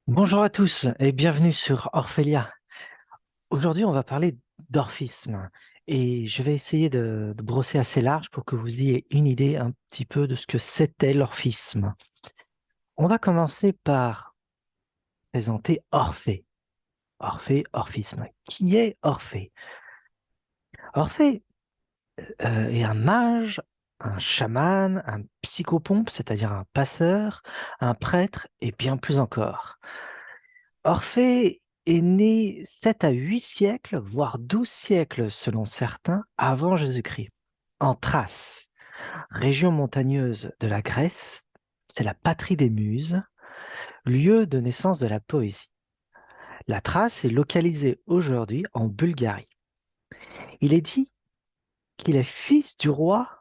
Bonjour à tous et bienvenue sur Orphelia. Aujourd'hui, on va parler d'orphisme et je vais essayer de brosser assez large pour que vous ayez une idée un petit peu de ce que c'était l'orphisme. On va commencer par présenter Orphée. Orphée, orphisme. Qui est Orphée? Orphée est un mage, un chaman, un psychopompe, c'est-à-dire un passeur, un prêtre et bien plus encore. Orphée est né 7 à 8 siècles, voire 12 siècles selon certains, avant Jésus-Christ, en Thrace, région montagneuse de la Grèce. C'est la patrie des Muses, lieu de naissance de la poésie. La Thrace est localisée aujourd'hui en Bulgarie. Il est dit qu'il est fils du roi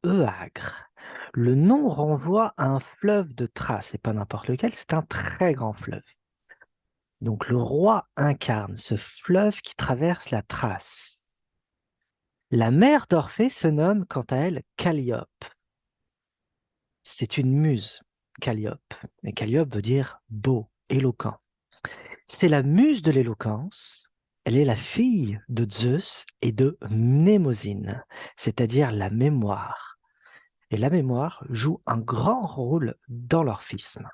Euagre. Le nom renvoie à un fleuve de Thrace, et pas n'importe lequel, c'est un très grand fleuve. Donc le roi incarne ce fleuve qui traverse la Thrace. La mère d'Orphée se nomme quant à elle Calliope. C'est une muse, Calliope. Et Calliope veut dire beau, éloquent. C'est la muse de l'éloquence. Elle est la fille de Zeus et de Mnémosyne, c'est-à-dire la mémoire. Et la mémoire joue un grand rôle dans l'orphisme.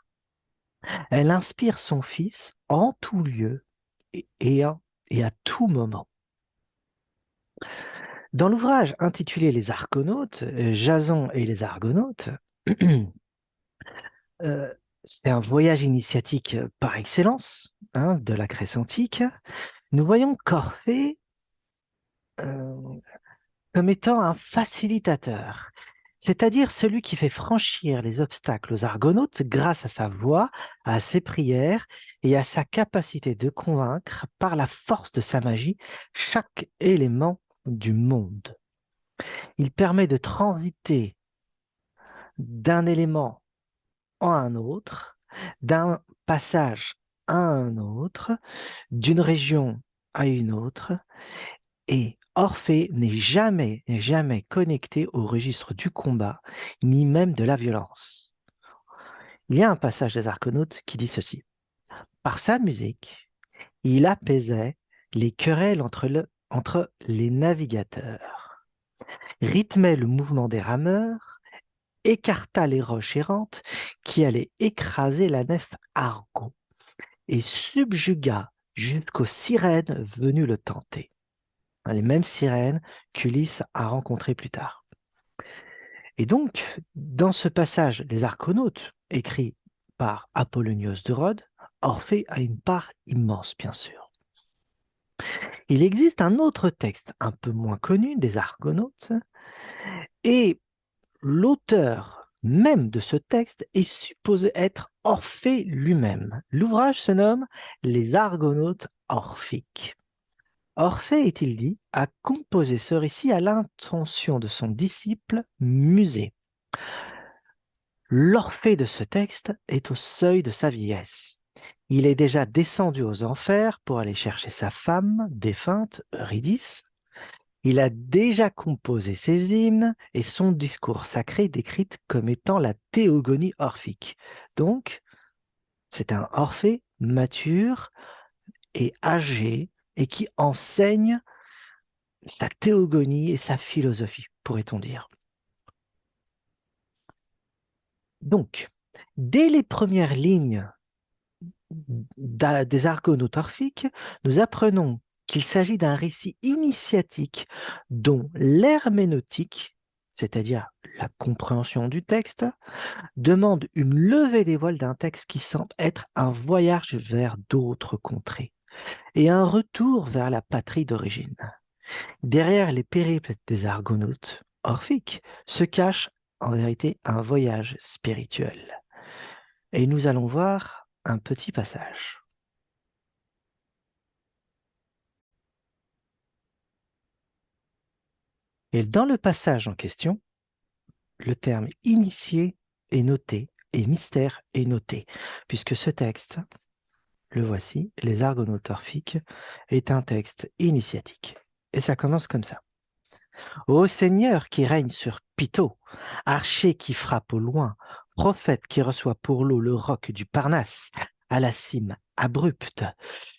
Elle inspire son fils en tout lieu et à tout moment. Dans l'ouvrage intitulé Les Argonautes, Jason et les Argonautes, euh, c'est un voyage initiatique par excellence de la Grèce antique. Nous voyons qu'Orphée euh, comme étant un facilitateur, c'est-à-dire celui qui fait franchir les obstacles aux Argonautes grâce à sa voix, à ses prières et à sa capacité de convaincre par la force de sa magie chaque élément du monde. Il permet de transiter d'un élément en un autre, d'un passage à un autre, d'une région à une autre, et Orphée n'est jamais connecté au registre du combat, ni même de la violence. Il y a un passage des Argonautes qui dit ceci. Par sa musique, il apaisait les querelles entre les navigateurs, rythmait le mouvement des rameurs, écarta les roches errantes qui allaient écraser la nef Argo et subjugua jusqu'aux sirènes venues le tenter. Les mêmes sirènes qu'Ulysse a rencontrées plus tard. Et donc, dans ce passage des Argonautes, écrit par Apollonios de Rhodes, Orphée a une part immense, bien sûr. Il existe un autre texte un peu moins connu des Argonautes, et l'auteur même de ce texte est supposé être Orphée lui-même. L'ouvrage se nomme Les Argonautes orphiques. Orphée, est-il dit, a composé ce récit à l'intention de son disciple Musée. L'Orphée de ce texte est au seuil de sa vieillesse. Il est déjà descendu aux enfers pour aller chercher sa femme défunte, Eurydice. Il a déjà composé ses hymnes et son discours sacré décrite comme étant la théogonie orphique. Donc, c'est un Orphée mature et âgé et qui enseigne sa théogonie et sa philosophie, pourrait-on dire. Donc, dès les premières lignes des Argonautes orphiques, nous apprenons qu'il s'agit d'un récit initiatique dont l'herméneutique, c'est-à-dire la compréhension du texte, demande une levée des voiles d'un texte qui semble être un voyage vers d'autres contrées et un retour vers la patrie d'origine. Derrière les périples des Argonautes orphiques se cache en vérité un voyage spirituel. Et nous allons voir un petit passage. Et dans le passage en question, le terme initié est noté et mystère est noté, puisque ce texte, le voici, Les Argonautes orphiques, est un texte initiatique. Et ça commence comme ça. Ô Seigneur qui règne sur Python, archer qui frappe au loin, prophète qui reçoit pour l'eau le roc du Parnasse, à la cime abrupte.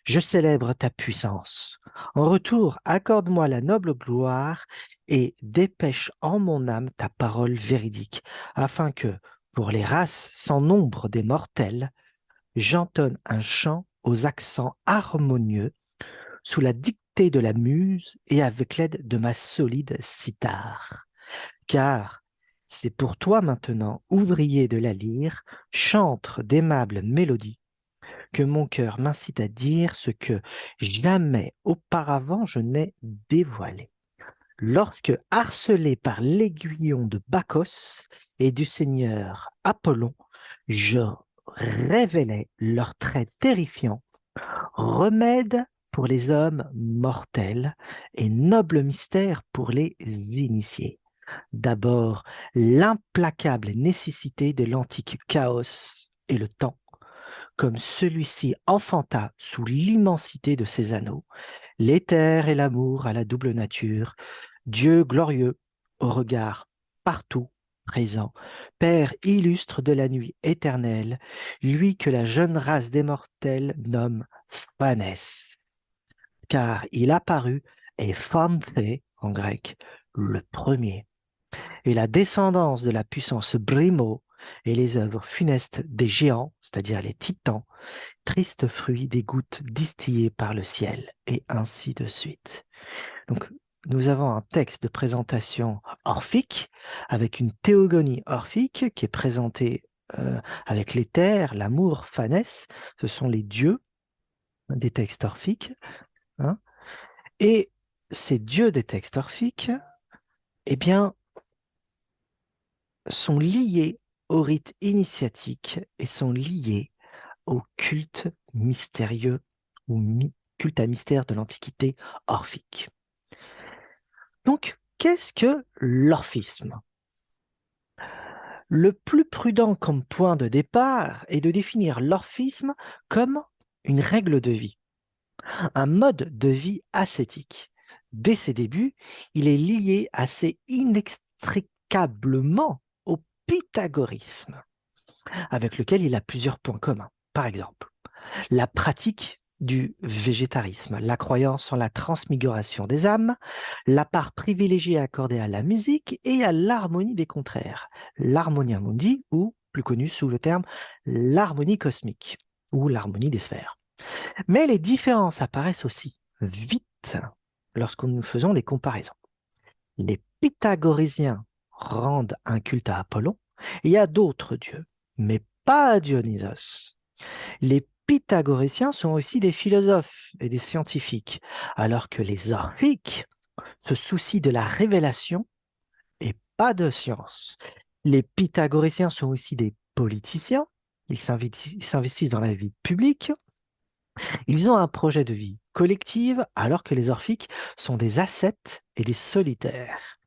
Je célèbre ta puissance. En retour, accorde-moi la noble gloire et dépêche en mon âme ta parole véridique, afin que, pour les races sans nombre des mortels, j'entonne un chant aux accents harmonieux sous la dictée de la muse et avec l'aide de ma solide cithare. Car c'est pour toi maintenant, ouvrier de la lyre, chantre d'aimables mélodies, que mon cœur m'incite à dire ce que jamais auparavant je n'ai dévoilé. Lorsque, harcelé par l'aiguillon de Bacchos et du seigneur Apollon, je révélais leurs traits terrifiants, remède pour les hommes mortels et noble mystère pour les initiés. D'abord, l'implacable nécessité de l'antique chaos et le temps, comme celui-ci enfanta sous l'immensité de ses anneaux, l'éther et l'amour à la double nature, Dieu glorieux au regard partout présent, Père illustre de la nuit éternelle, lui que la jeune race des mortels nomme Phanès, car il apparut et Phanthé en grec, le premier, et la descendance de la puissance Brimo et les œuvres funestes des géants, c'est-à-dire les titans, triste fruit des gouttes distillées par le ciel, et ainsi de suite. Donc, nous avons un texte de présentation orphique, avec une théogonie orphique qui est présentée avec l'éther, l'amour, Phanès, ce sont les dieux des textes orphiques, hein. Et ces dieux des textes orphiques, eh bien, sont liés au rite initiatique et sont liés au culte mystérieux ou culte à mystère de l'Antiquité orphique. Donc, qu'est-ce que l'orphisme? Le plus prudent comme point de départ est de définir l'orphisme comme une règle de vie, un mode de vie ascétique. Dès ses débuts, il est lié assez inextricablement au pythagorisme, avec lequel il a plusieurs points communs. Par exemple, la pratique du végétarisme, la croyance en la transmigration des âmes, la part privilégiée accordée à la musique et à l'harmonie des contraires, l'harmonia mundi, ou plus connu sous le terme l'harmonie cosmique, ou l'harmonie des sphères. Mais les différences apparaissent aussi vite lorsque nous faisons les comparaisons. Les pythagorésiens rendent un culte à Apollon et à d'autres dieux, mais pas à Dionysos. Les pythagorésiens sont aussi des philosophes et des scientifiques, alors que les orphiques se soucient de la révélation et pas de science. Les pythagorésiens sont aussi des politiciens, ils s'investissent dans la vie publique, ils ont un projet de vie collective, alors que les orphiques sont des ascètes et des solitaires.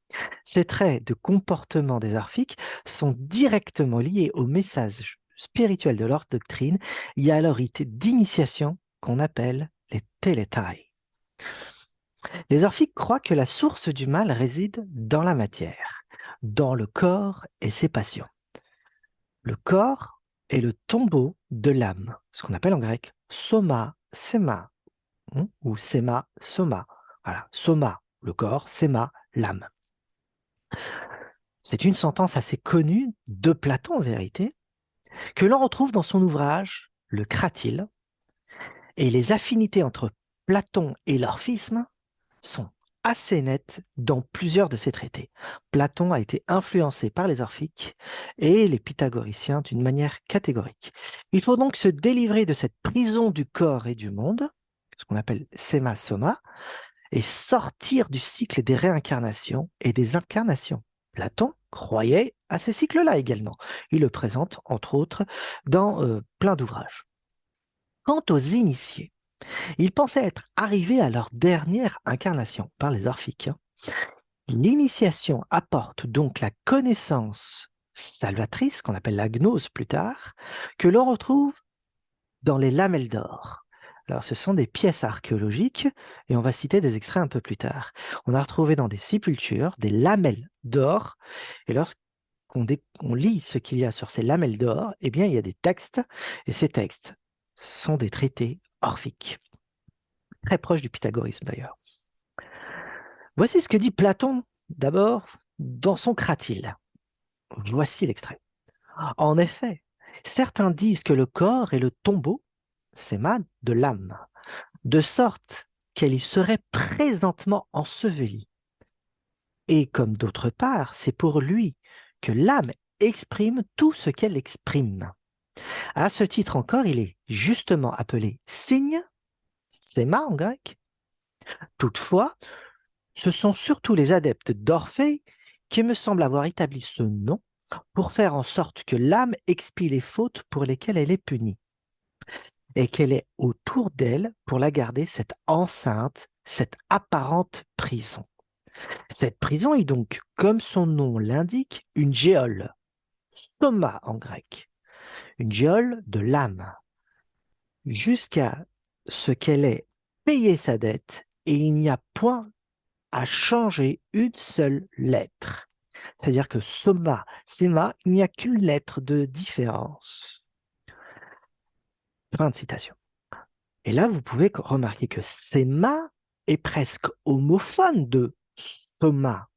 Ces traits de comportement des orphiques sont directement liés au message spirituel de leur doctrine et à leur rite d'initiation qu'on appelle les télétai. Les orphiques croient que la source du mal réside dans la matière, dans le corps et ses passions. Le corps est le tombeau de l'âme, ce qu'on appelle en grec soma, sema, ou sema, soma. Voilà, soma, le corps, sema, l'âme. C'est une sentence assez connue de Platon en vérité, que l'on retrouve dans son ouvrage Le Cratyle, et les affinités entre Platon et l'orphisme sont assez nettes dans plusieurs de ses traités. Platon a été influencé par les orphiques et les pythagoriciens d'une manière catégorique. Il faut donc se délivrer de cette prison du corps et du monde, ce qu'on appelle sema soma, et sortir du cycle des réincarnations et des incarnations. Platon croyait à ces cycles-là également. Il le présente, entre autres, dans plein d'ouvrages. Quant aux initiés, ils pensaient être arrivés à leur dernière incarnation par les orphiques. L'initiation apporte donc la connaissance salvatrice, qu'on appelle la gnose plus tard, que l'on retrouve dans les lamelles d'or. Alors, ce sont des pièces archéologiques, et on va citer des extraits un peu plus tard. On a retrouvé dans des sépultures des lamelles d'or, et lorsqu'on lit ce qu'il y a sur ces lamelles d'or, eh bien, il y a des textes, et ces textes sont des traités orphiques, très proches du pythagorisme d'ailleurs. Voici ce que dit Platon d'abord dans son Cratyle. Voici l'extrait. En effet, certains disent que le corps est le tombeau, séma, de l'âme, de sorte qu'elle y serait présentement ensevelie. Et comme d'autre part, c'est pour lui que l'âme exprime tout ce qu'elle exprime. À ce titre encore, il est justement appelé signe, séma en grec. Toutefois, ce sont surtout les adeptes d'Orphée qui me semblent avoir établi ce nom pour faire en sorte que l'âme expie les fautes pour lesquelles elle est punie, et qu'elle est autour d'elle pour la garder cette enceinte, cette apparente prison. Cette prison est donc, comme son nom l'indique, une géole, stoma en grec, une géole de l'âme, jusqu'à ce qu'elle ait payé sa dette et il n'y a point à changer une seule lettre. C'est-à-dire que soma, sema, il n'y a qu'une lettre de différence. Fin de citation. Et là, vous pouvez remarquer que sema est presque homophone de soma,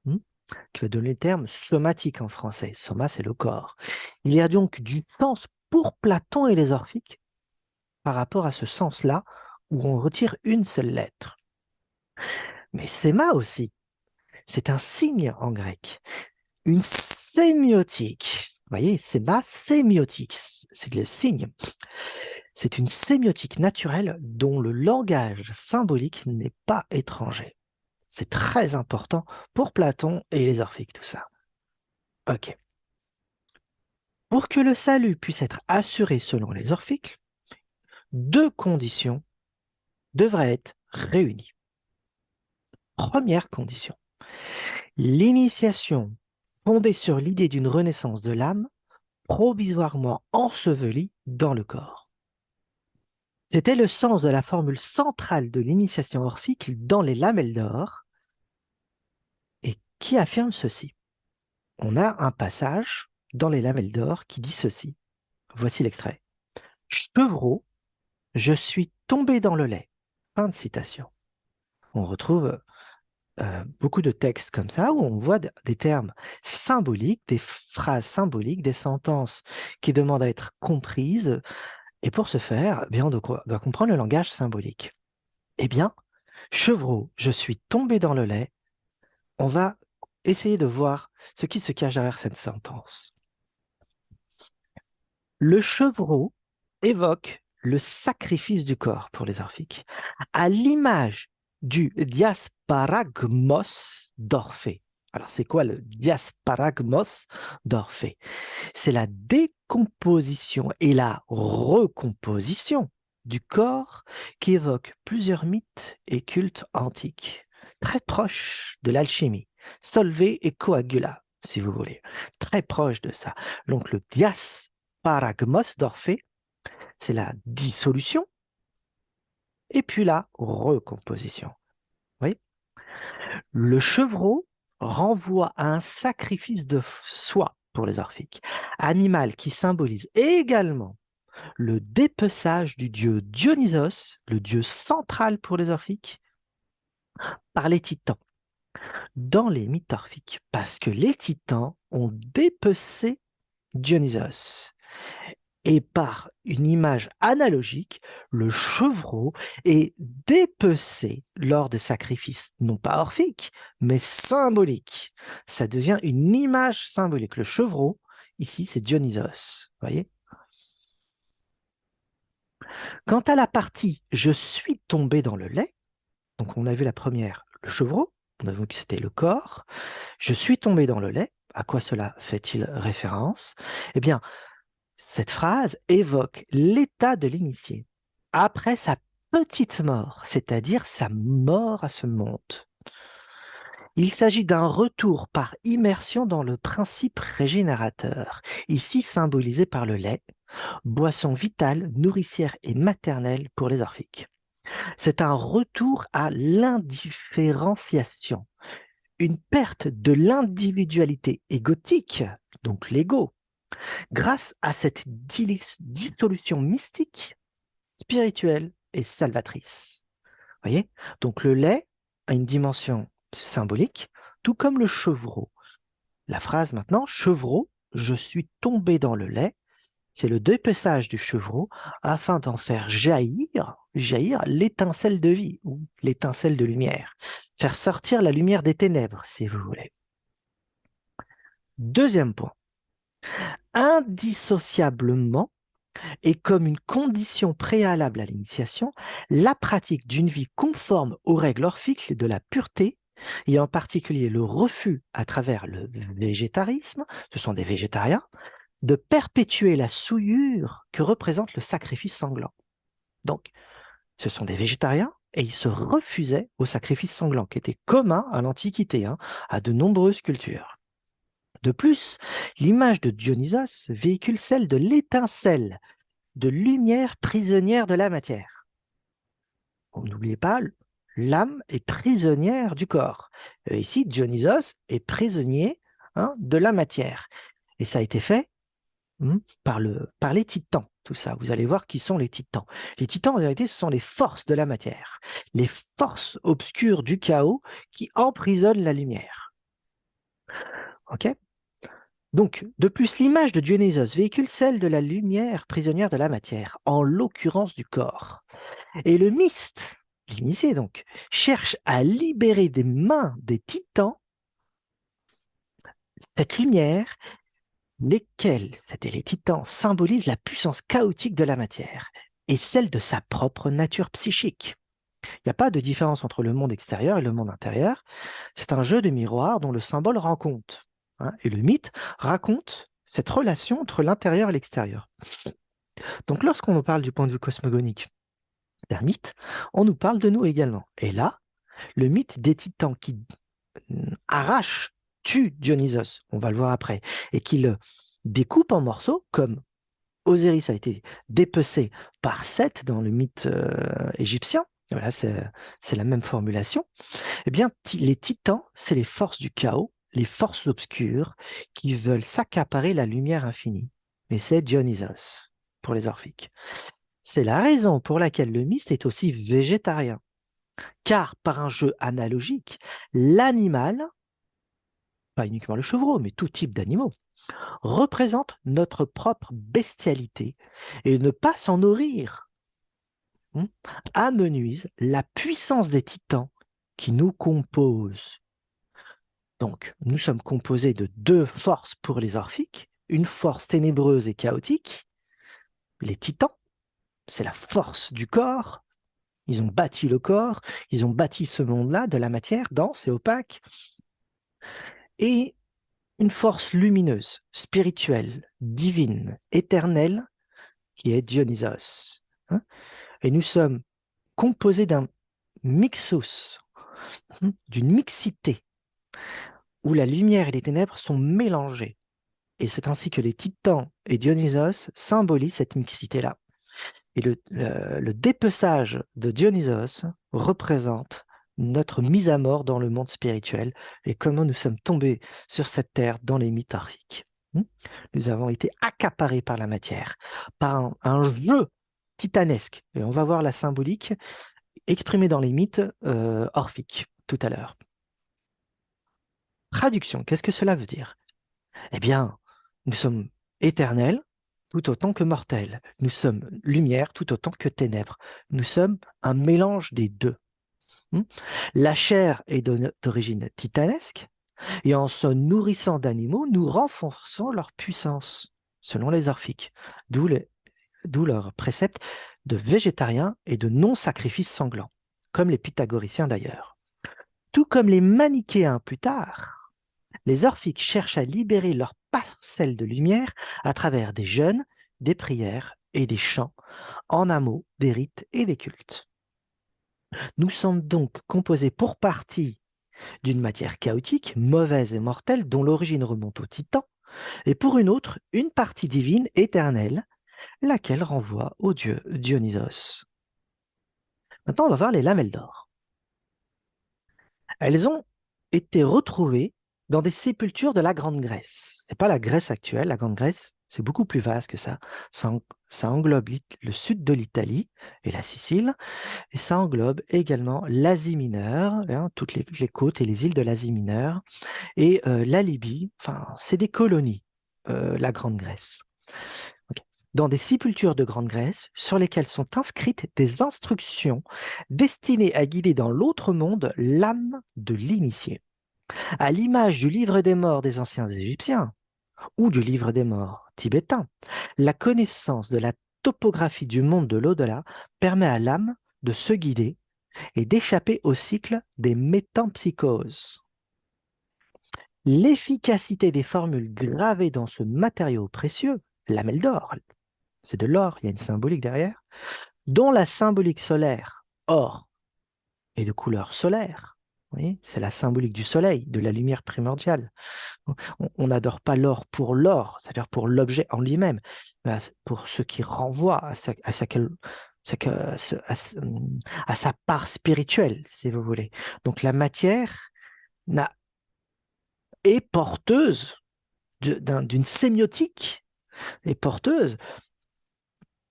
qui va donner le terme somatique en français. Soma, c'est le corps. Il y a donc du sens pour Platon et les orphiques par rapport à ce sens-là où on retire une seule lettre. Mais séma aussi, c'est un signe en grec, une sémiotique. Vous voyez, séma, sémiotique, c'est le signe. C'est une sémiotique naturelle dont le langage symbolique n'est pas étranger. C'est très important pour Platon et les orphiques, tout ça. Ok. Pour que le salut puisse être assuré selon les orphiques, deux conditions devraient être réunies. Première condition, l'initiation fondée sur l'idée d'une renaissance de l'âme provisoirement ensevelie dans le corps. C'était le sens de la formule centrale de l'initiation orphique dans les lamelles d'or et qui affirme ceci. On a un passage dans les lamelles d'or qui dit ceci. Voici l'extrait. Chevreau, je suis tombé dans le lait. Fin de citation. On retrouve beaucoup de textes comme ça où on voit des termes symboliques, des phrases symboliques, des sentences qui demandent à être comprises. Et pour ce faire, eh bien, on doit comprendre le langage symbolique. Eh bien, Chevreau, je suis tombé dans le lait. On va essayer de voir ce qui se cache derrière cette sentence. Le chevreau évoque le sacrifice du corps pour les orphiques, à l'image du diasparagmos d'Orphée. Alors, c'est quoi le diasparagmos d'Orphée? C'est la décomposition et la recomposition du corps qui évoque plusieurs mythes et cultes antiques, très proches de l'alchimie, Solvay et Coagula, si vous voulez, très proche de ça. Donc, le diasparagmos d'Orphée, c'est la dissolution et puis la recomposition. Vous voyez? Le chevreau renvoie à un sacrifice de soi pour les orphiques, animal qui symbolise également le dépeçage du dieu Dionysos, le dieu central pour les orphiques, par les titans, dans les mythes orphiques, parce que les titans ont dépecé Dionysos. Et par une image analogique, le chevreau est dépecé lors des sacrifices, non pas orphiques, mais symboliques. Ça devient une image symbolique. Le chevreau, ici, c'est Dionysos. Voyez? Quant à la partie « je suis tombé dans le lait », donc on a vu la première, le chevreau, on a vu que c'était le corps. « Je suis tombé dans le lait », à quoi cela fait-il référence? Eh bien, cette phrase évoque l'état de l'initié après sa petite mort, c'est-à-dire sa mort à ce monde. Il s'agit d'un retour par immersion dans le principe régénérateur, ici symbolisé par le lait, boisson vitale, nourricière et maternelle pour les orphiques. C'est un retour à l'indifférenciation, une perte de l'individualité égotique, donc l'ego, Grâce à cette dissolution mystique, spirituelle et salvatrice. Voyez? Donc le lait a une dimension symbolique, tout comme le chevreau. La phrase maintenant, chevreau, je suis tombé dans le lait, c'est le dépeçage du chevreau afin d'en faire jaillir l'étincelle de vie ou l'étincelle de lumière. Faire sortir la lumière des ténèbres, si vous voulez. Deuxième point. Indissociablement, et comme une condition préalable à l'initiation, la pratique d'une vie conforme aux règles orphiques de la pureté, et en particulier le refus à travers le végétarisme, ce sont des végétariens, de perpétuer la souillure que représente le sacrifice sanglant. Donc, ce sont des végétariens et ils se refusaient au sacrifice sanglant, qui était commun à l'Antiquité, à de nombreuses cultures. De plus, l'image de Dionysos véhicule celle de l'étincelle de lumière prisonnière de la matière. N'oubliez pas, l'âme est prisonnière du corps. Ici, Dionysos est prisonnier de la matière. Et ça a été fait par les titans, tout ça. Vous allez voir qui sont les titans. Les titans, en vérité, ce sont les forces de la matière, les forces obscures du chaos qui emprisonnent la lumière. OK? Donc, de plus, l'image de Dionysos véhicule celle de la lumière prisonnière de la matière, en l'occurrence du corps. Et le myste, l'initié donc, cherche à libérer des mains des titans cette lumière, lesquels, c'était les titans, symbolisent la puissance chaotique de la matière et celle de sa propre nature psychique. Il n'y a pas de différence entre le monde extérieur et le monde intérieur. C'est un jeu de miroir dont le symbole rend compte. Et le mythe raconte cette relation entre l'intérieur et l'extérieur. Donc lorsqu'on nous parle du point de vue cosmogonique d'un mythe, on nous parle de nous également. Et là, le mythe des titans qui arrache, tue Dionysos, on va le voir après, et qui le découpe en morceaux, comme Osiris a été dépecé par Seth dans le mythe égyptien. Voilà, c'est la même formulation. Eh bien, les titans, c'est les forces du chaos, les forces obscures qui veulent s'accaparer la lumière infinie. Et c'est Dionysos pour les orphiques. C'est la raison pour laquelle le myste est aussi végétarien. Car par un jeu analogique, l'animal, pas uniquement le chevreau, mais tout type d'animaux, représente notre propre bestialité et ne pas s'en nourrir amenuise la puissance des titans qui nous composent. Donc, nous sommes composés de deux forces pour les orphiques, une force ténébreuse et chaotique, les titans, c'est la force du corps, ils ont bâti le corps, ils ont bâti ce monde-là de la matière dense et opaque, et une force lumineuse, spirituelle, divine, éternelle, qui est Dionysos. Et nous sommes composés d'un mixus, d'une mixité, où la lumière et les ténèbres sont mélangées. Et c'est ainsi que les titans et Dionysos symbolisent cette mixité-là. Et le dépeçage de Dionysos représente notre mise à mort dans le monde spirituel et comment nous sommes tombés sur cette terre dans les mythes orphiques. Nous avons été accaparés par la matière, par un jeu titanesque. Et on va voir la symbolique exprimée dans les mythes orphiques tout à l'heure. Traduction, qu'est-ce que cela veut dire? Eh bien, nous sommes éternels tout autant que mortels. Nous sommes lumière tout autant que ténèbres. Nous sommes un mélange des deux. La chair est d'origine titanesque, et en se nourrissant d'animaux, nous renforçons leur puissance, selon les orphiques, d'où leur précepte de végétarien et de non-sacrifice sanglant, comme les pythagoriciens d'ailleurs. Tout comme les manichéens plus tard, les orphiques cherchent à libérer leur parcelle de lumière à travers des jeûnes, des prières et des chants, en amont des rites et des cultes. Nous sommes donc composés pour partie d'une matière chaotique, mauvaise et mortelle, dont l'origine remonte au Titan, et pour une autre, une partie divine, éternelle, laquelle renvoie au dieu Dionysos. Maintenant, on va voir les lamelles d'or. Elles ont été retrouvées dans des sépultures de la Grande Grèce. Ce n'est pas la Grèce actuelle, la Grande Grèce, C'est beaucoup plus vaste que ça. Ça englobe le sud de l'Italie et la Sicile, et ça englobe également l'Asie mineure, hein, toutes les côtes et les îles de l'Asie mineure, et la Libye. Enfin, c'est des colonies, la Grande Grèce. Ok. Dans des sépultures de Grande Grèce, sur lesquelles sont inscrites des instructions destinées à guider dans l'autre monde l'âme de l'initié. À l'image du livre des morts des anciens Égyptiens ou du livre des morts tibétain, la connaissance de la topographie du monde de l'au-delà permet à l'âme de se guider et d'échapper au cycle des métampsychoses. L'efficacité des formules gravées dans ce matériau précieux, lamelle d'or, c'est de l'or, il y a une symbolique derrière, dont la symbolique solaire, or, est de couleur solaire. Oui, c'est la symbolique du soleil, de la lumière primordiale. On n'adore pas l'or, c'est-à-dire pour l'objet en lui-même, mais pour ce qui renvoie à sa part spirituelle, si vous voulez. Donc la matière est porteuse d'une sémiotique, est porteuse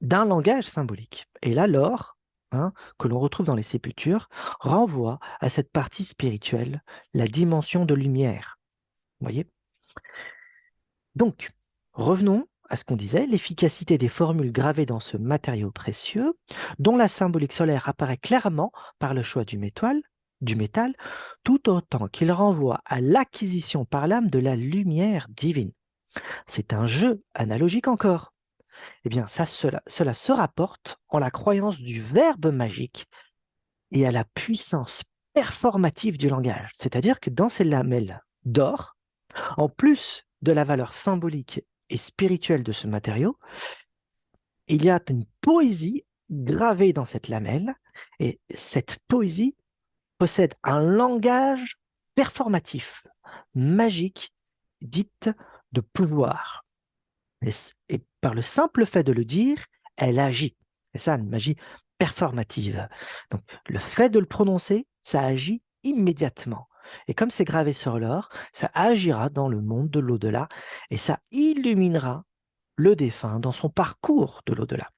d'un langage symbolique. Et là, l'or, hein, que l'on retrouve dans les sépultures, renvoie à cette partie spirituelle, la dimension de lumière. Vous voyez? Donc, revenons à ce qu'on disait, l'efficacité des formules gravées dans ce matériau précieux, dont la symbolique solaire apparaît clairement par le choix du métal, tout autant qu'il renvoie à l'acquisition par l'âme de la lumière divine. C'est un jeu analogique encore. Eh bien, cela se rapporte en la croyance du verbe magique et à la puissance performative du langage. C'est-à-dire que dans ces lamelles d'or, en plus de la valeur symbolique et spirituelle de ce matériau, il y a une poésie gravée dans cette lamelle, et cette poésie possède un langage performatif, magique, dite de pouvoir. Et par le simple fait de le dire, elle agit. C'est ça, une magie performative. Donc, le fait de le prononcer, ça agit immédiatement. Et comme c'est gravé sur l'or, ça agira dans le monde de l'au-delà et ça illuminera le défunt dans son parcours de l'au-delà.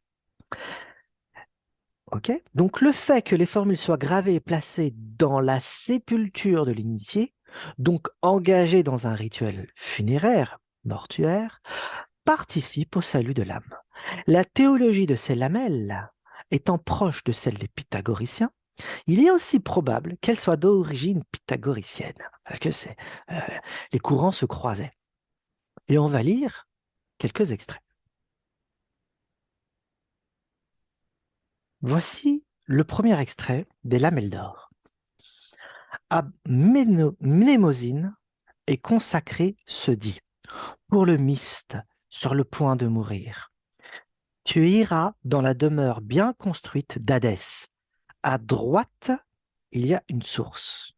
Ok. Donc, le fait que les formules soient gravées et placées dans la sépulture de l'initié, donc engagées dans un rituel funéraire, mortuaire, participe au salut de l'âme. La théologie de ces lamelles étant proche de celle des pythagoriciens, il est aussi probable qu'elle soit d'origine pythagoricienne, parce que euh, les courants se croisaient. Et on va lire quelques extraits. Voici le premier extrait des lamelles d'or. À Mnémosyne est consacré ce dit, pour le myste sur le point de mourir. Tu iras dans la demeure bien construite d'Hadès. À droite, il y a une source.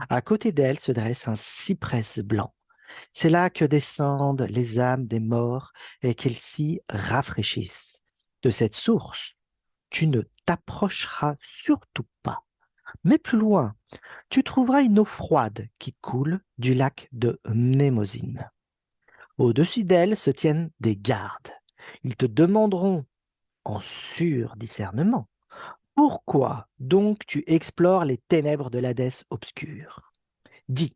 À côté d'elle se dresse un cyprès blanc. C'est là que descendent les âmes des morts et qu'elles s'y rafraîchissent. De cette source, tu ne t'approcheras surtout pas. Mais plus loin, tu trouveras une eau froide qui coule du lac de Mnémosyne. Au-dessus d'elle se tiennent des gardes. Ils te demanderont, en sûr discernement, pourquoi donc tu explores les ténèbres de l'Hadès obscur? Dis,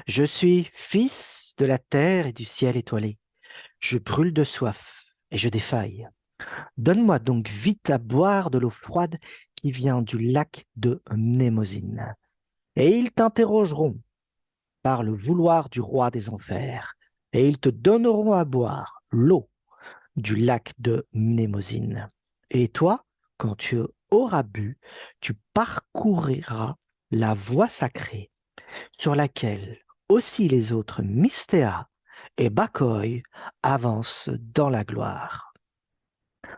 je suis fils de la terre et du ciel étoilé. Je brûle de soif et je défaille. Donne-moi donc vite à boire de l'eau froide qui vient du lac de Mnémosyne. Et ils t'interrogeront par le vouloir du roi des enfers, et ils te donneront à boire l'eau du lac de Mnémosyne. Et toi, quand tu auras bu, tu parcouriras la voie sacrée sur laquelle aussi les autres Mystéas et Bakhoi avancent dans la gloire.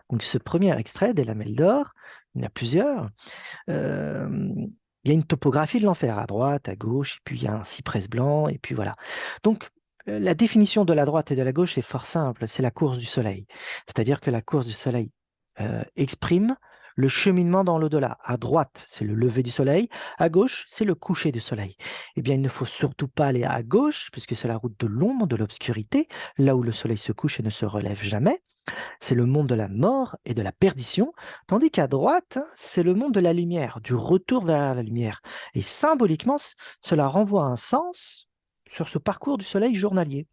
Donc ce premier extrait des lamelles d'or, il y en a plusieurs. Il y a une topographie de l'enfer à droite, à gauche, et puis il y a un cyprès blanc, et puis voilà. Donc la définition de la droite et de la gauche est fort simple, c'est la course du soleil. C'est-à-dire que la course du soleil exprime le cheminement dans l'au-delà. À droite, c'est le lever du soleil. À gauche, c'est le coucher du soleil. Eh bien, il ne faut surtout pas aller à gauche, puisque c'est la route de l'ombre, de l'obscurité, là où le soleil se couche et ne se relève jamais. C'est le monde de la mort et de la perdition, tandis qu'à droite, c'est le monde de la lumière, du retour vers la lumière. Et symboliquement, cela renvoie un sens sur ce parcours du soleil journalier.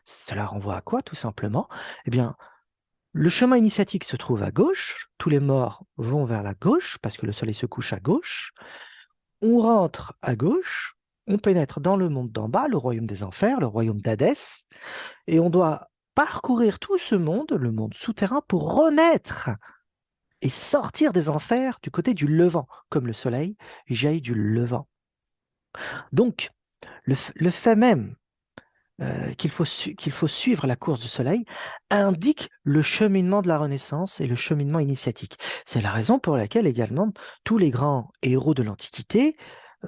Cela renvoie à quoi, tout simplement? Eh bien, le chemin initiatique se trouve à gauche, tous les morts vont vers la gauche, parce que le soleil se couche à gauche. On rentre à gauche, on pénètre dans le monde d'en bas, le royaume des enfers, le royaume d'Hadès, et on doit parcourir tout ce monde, le monde souterrain, pour renaître et sortir des enfers du côté du levant, comme le soleil jaillit du levant. Donc, le fait même qu'il faut suivre la course du soleil indique le cheminement de la Renaissance et le cheminement initiatique. C'est la raison pour laquelle également tous les grands héros de l'Antiquité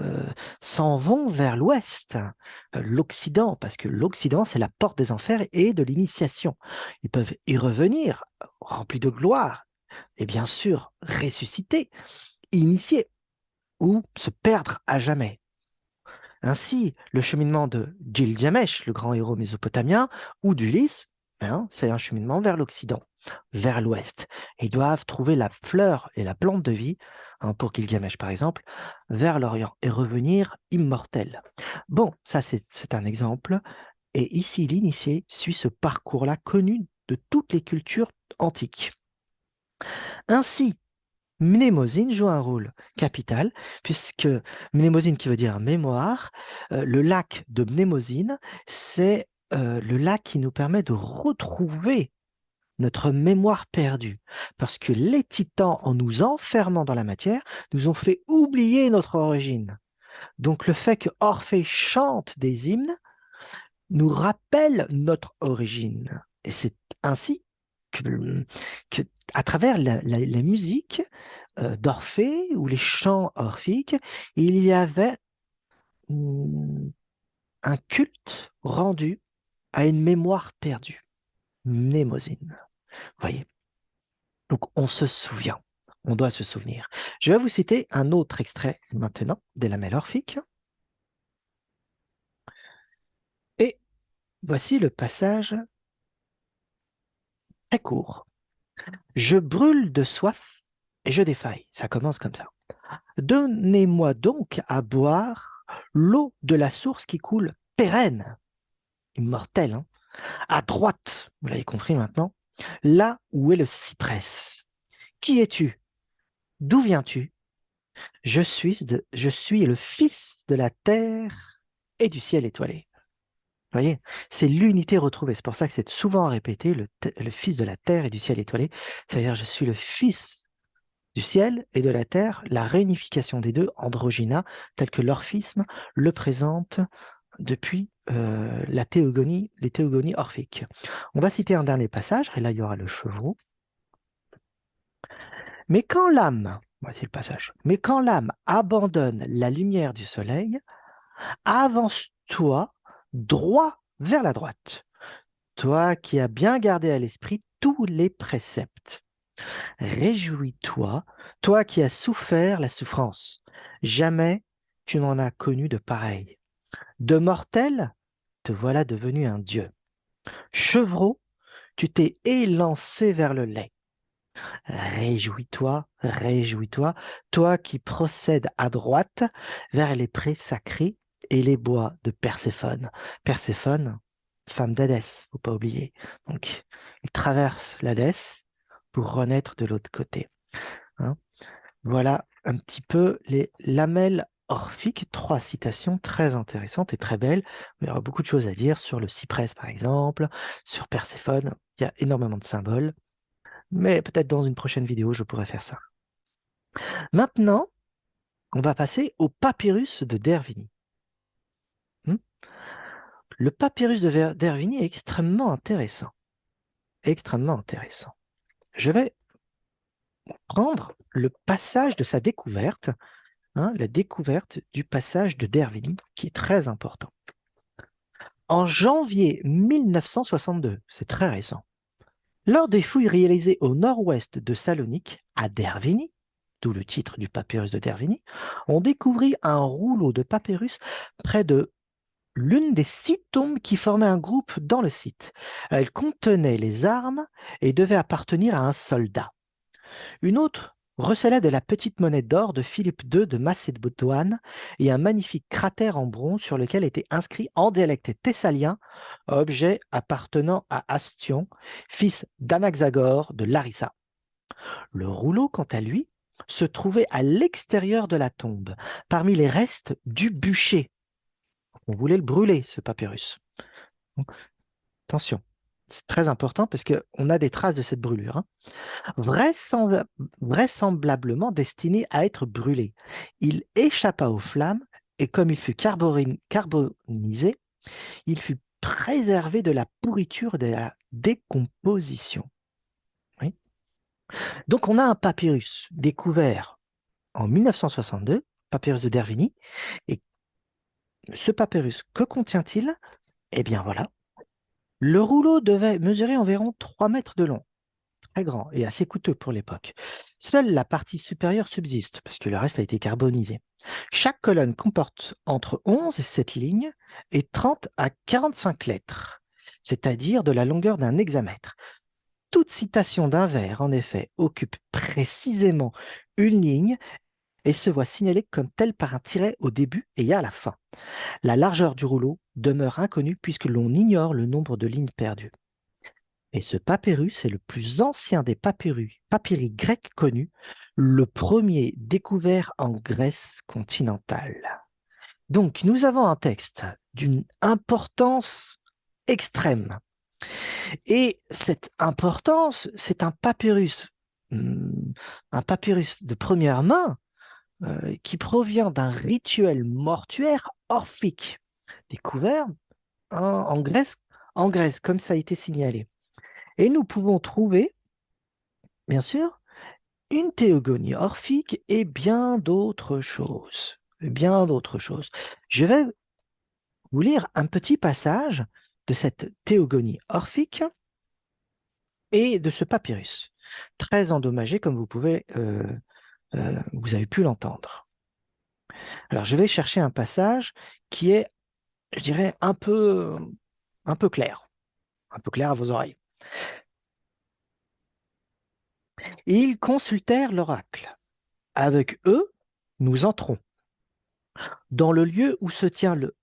euh, s'en vont vers l'ouest, l'Occident, parce que l'Occident, c'est la porte des enfers et de l'initiation. Ils peuvent y revenir remplis de gloire et bien sûr ressusciter, initier ou se perdre à jamais. Ainsi, le cheminement de Gilgamesh, le grand héros mésopotamien, ou d'Ulysse, c'est un cheminement vers l'Occident, vers l'Ouest. Ils doivent trouver la fleur et la plante de vie, pour Gilgamesh par exemple, vers l'Orient et revenir immortel. Bon, ça c'est un exemple. Et ici, l'initié suit ce parcours-là connu de toutes les cultures antiques. Ainsi, Mnémosyne joue un rôle capital, puisque Mnémosyne qui veut dire mémoire, le lac de Mnémosyne, c'est le lac qui nous permet de retrouver notre mémoire perdue. Parce que les titans, en nous enfermant dans la matière, nous ont fait oublier notre origine. Donc le fait que Orphée chante des hymnes nous rappelle notre origine. Et c'est ainsi que à travers la musique d'Orphée ou les chants orphiques, il y avait mm, un culte rendu à une mémoire perdue, Mnémosyne. Vous voyez? Donc on se souvient, on doit se souvenir. Je vais vous citer un autre extrait maintenant des lamelles orphiques. Et voici le passage très court. Je brûle de soif et je défaille. Ça commence comme ça. Donnez-moi donc à boire l'eau de la source qui coule pérenne, immortelle, hein. À droite, vous l'avez compris maintenant, là où est le cyprès. Qui es-tu? D'où viens-tu? Je suis le fils de la terre et du ciel étoilé. Vous voyez, c'est l'unité retrouvée. C'est pour ça que c'est souvent répété, le fils de la terre et du ciel étoilé. C'est-à-dire, je suis le fils du ciel et de la terre, la réunification des deux, androgyna, tel que l'orphisme le présente depuis les théogonies orphiques. On va citer un dernier passage, et là il y aura le chevreau. Mais quand l'âme, voici le passage, mais quand l'âme abandonne la lumière du soleil, avance-toi droit vers la droite, toi qui as bien gardé à l'esprit tous les préceptes. Réjouis-toi, toi qui as souffert la souffrance. Jamais tu n'en as connu de pareil. De mortel, te voilà devenu un dieu. Chevreau, tu t'es élancé vers le lait. Réjouis-toi, réjouis-toi, toi qui procèdes à droite vers les prés sacrés et les bois de Perséphone. Perséphone, femme d'Hadès, faut pas oublier. Donc, il traverse l'Hadès pour renaître de l'autre côté, hein. Voilà un petit peu les lamelles orphiques, 3 citations très intéressantes et très belles. Il y aura beaucoup de choses à dire sur le cyprès, par exemple, sur Perséphone. Il y a énormément de symboles, mais peut-être dans une prochaine vidéo, je pourrai faire ça. Maintenant, on va passer au papyrus de Dervini. Le papyrus de Dervini est extrêmement intéressant. Extrêmement intéressant. Je vais prendre le passage de sa découverte, la découverte du passage de Dervini, qui est très important. En janvier 1962, c'est très récent, lors des fouilles réalisées au nord-ouest de Salonique, à Dervini, d'où le titre du papyrus de Derveni, on découvrit un rouleau de papyrus près de l'une des 6 tombes qui formaient un groupe dans le site. Elle contenait les armes et devait appartenir à un soldat. Une autre recelait de la petite monnaie d'or de Philippe II de Macédoine et un magnifique cratère en bronze sur lequel était inscrit en dialecte thessalien, objet appartenant à Astion, fils d'Anaxagore de Larissa. Le rouleau, quant à lui, se trouvait à l'extérieur de la tombe, parmi les restes du bûcher. On voulait le brûler, ce papyrus. Donc, attention, c'est très important parce qu'on a des traces de cette brûlure, hein. Vraisemblablement destiné à être brûlé. Il échappa aux flammes et comme il fut carbonisé, il fut préservé de la pourriture et de la décomposition. Oui. Donc on a un papyrus découvert en 1962, papyrus de Derveni, et ce papyrus, que contient-il? Eh bien voilà, le rouleau devait mesurer environ 3 mètres de long. Très grand et assez coûteux pour l'époque. Seule la partie supérieure subsiste, parce que le reste a été carbonisé. Chaque colonne comporte entre 11 et 7 lignes et 30 à 45 lettres, c'est-à-dire de la longueur d'un hexamètre. Toute citation d'un vers, en effet, occupe précisément une ligne et se voit signalée comme telle par un tiret au début et à la fin. La largeur du rouleau demeure inconnue puisque l'on ignore le nombre de lignes perdues. Et ce papyrus est le plus ancien des papyri grecs connus, le premier découvert en Grèce continentale. Donc, nous avons un texte d'une importance extrême. Et cette importance, c'est un papyrus de première main qui provient d'un rituel mortuaire orphique, découvert en Grèce, comme ça a été signalé. Et nous pouvons trouver, bien sûr, une théogonie orphique et bien d'autres choses. Bien d'autres choses. Je vais vous lire un petit passage de cette théogonie orphique et de ce papyrus, très endommagé comme vous avez pu l'entendre. Alors, je vais chercher un passage qui est, je dirais, un peu clair à vos oreilles. Et ils consultèrent l'oracle. Avec eux, nous entrons dans le lieu où se tient le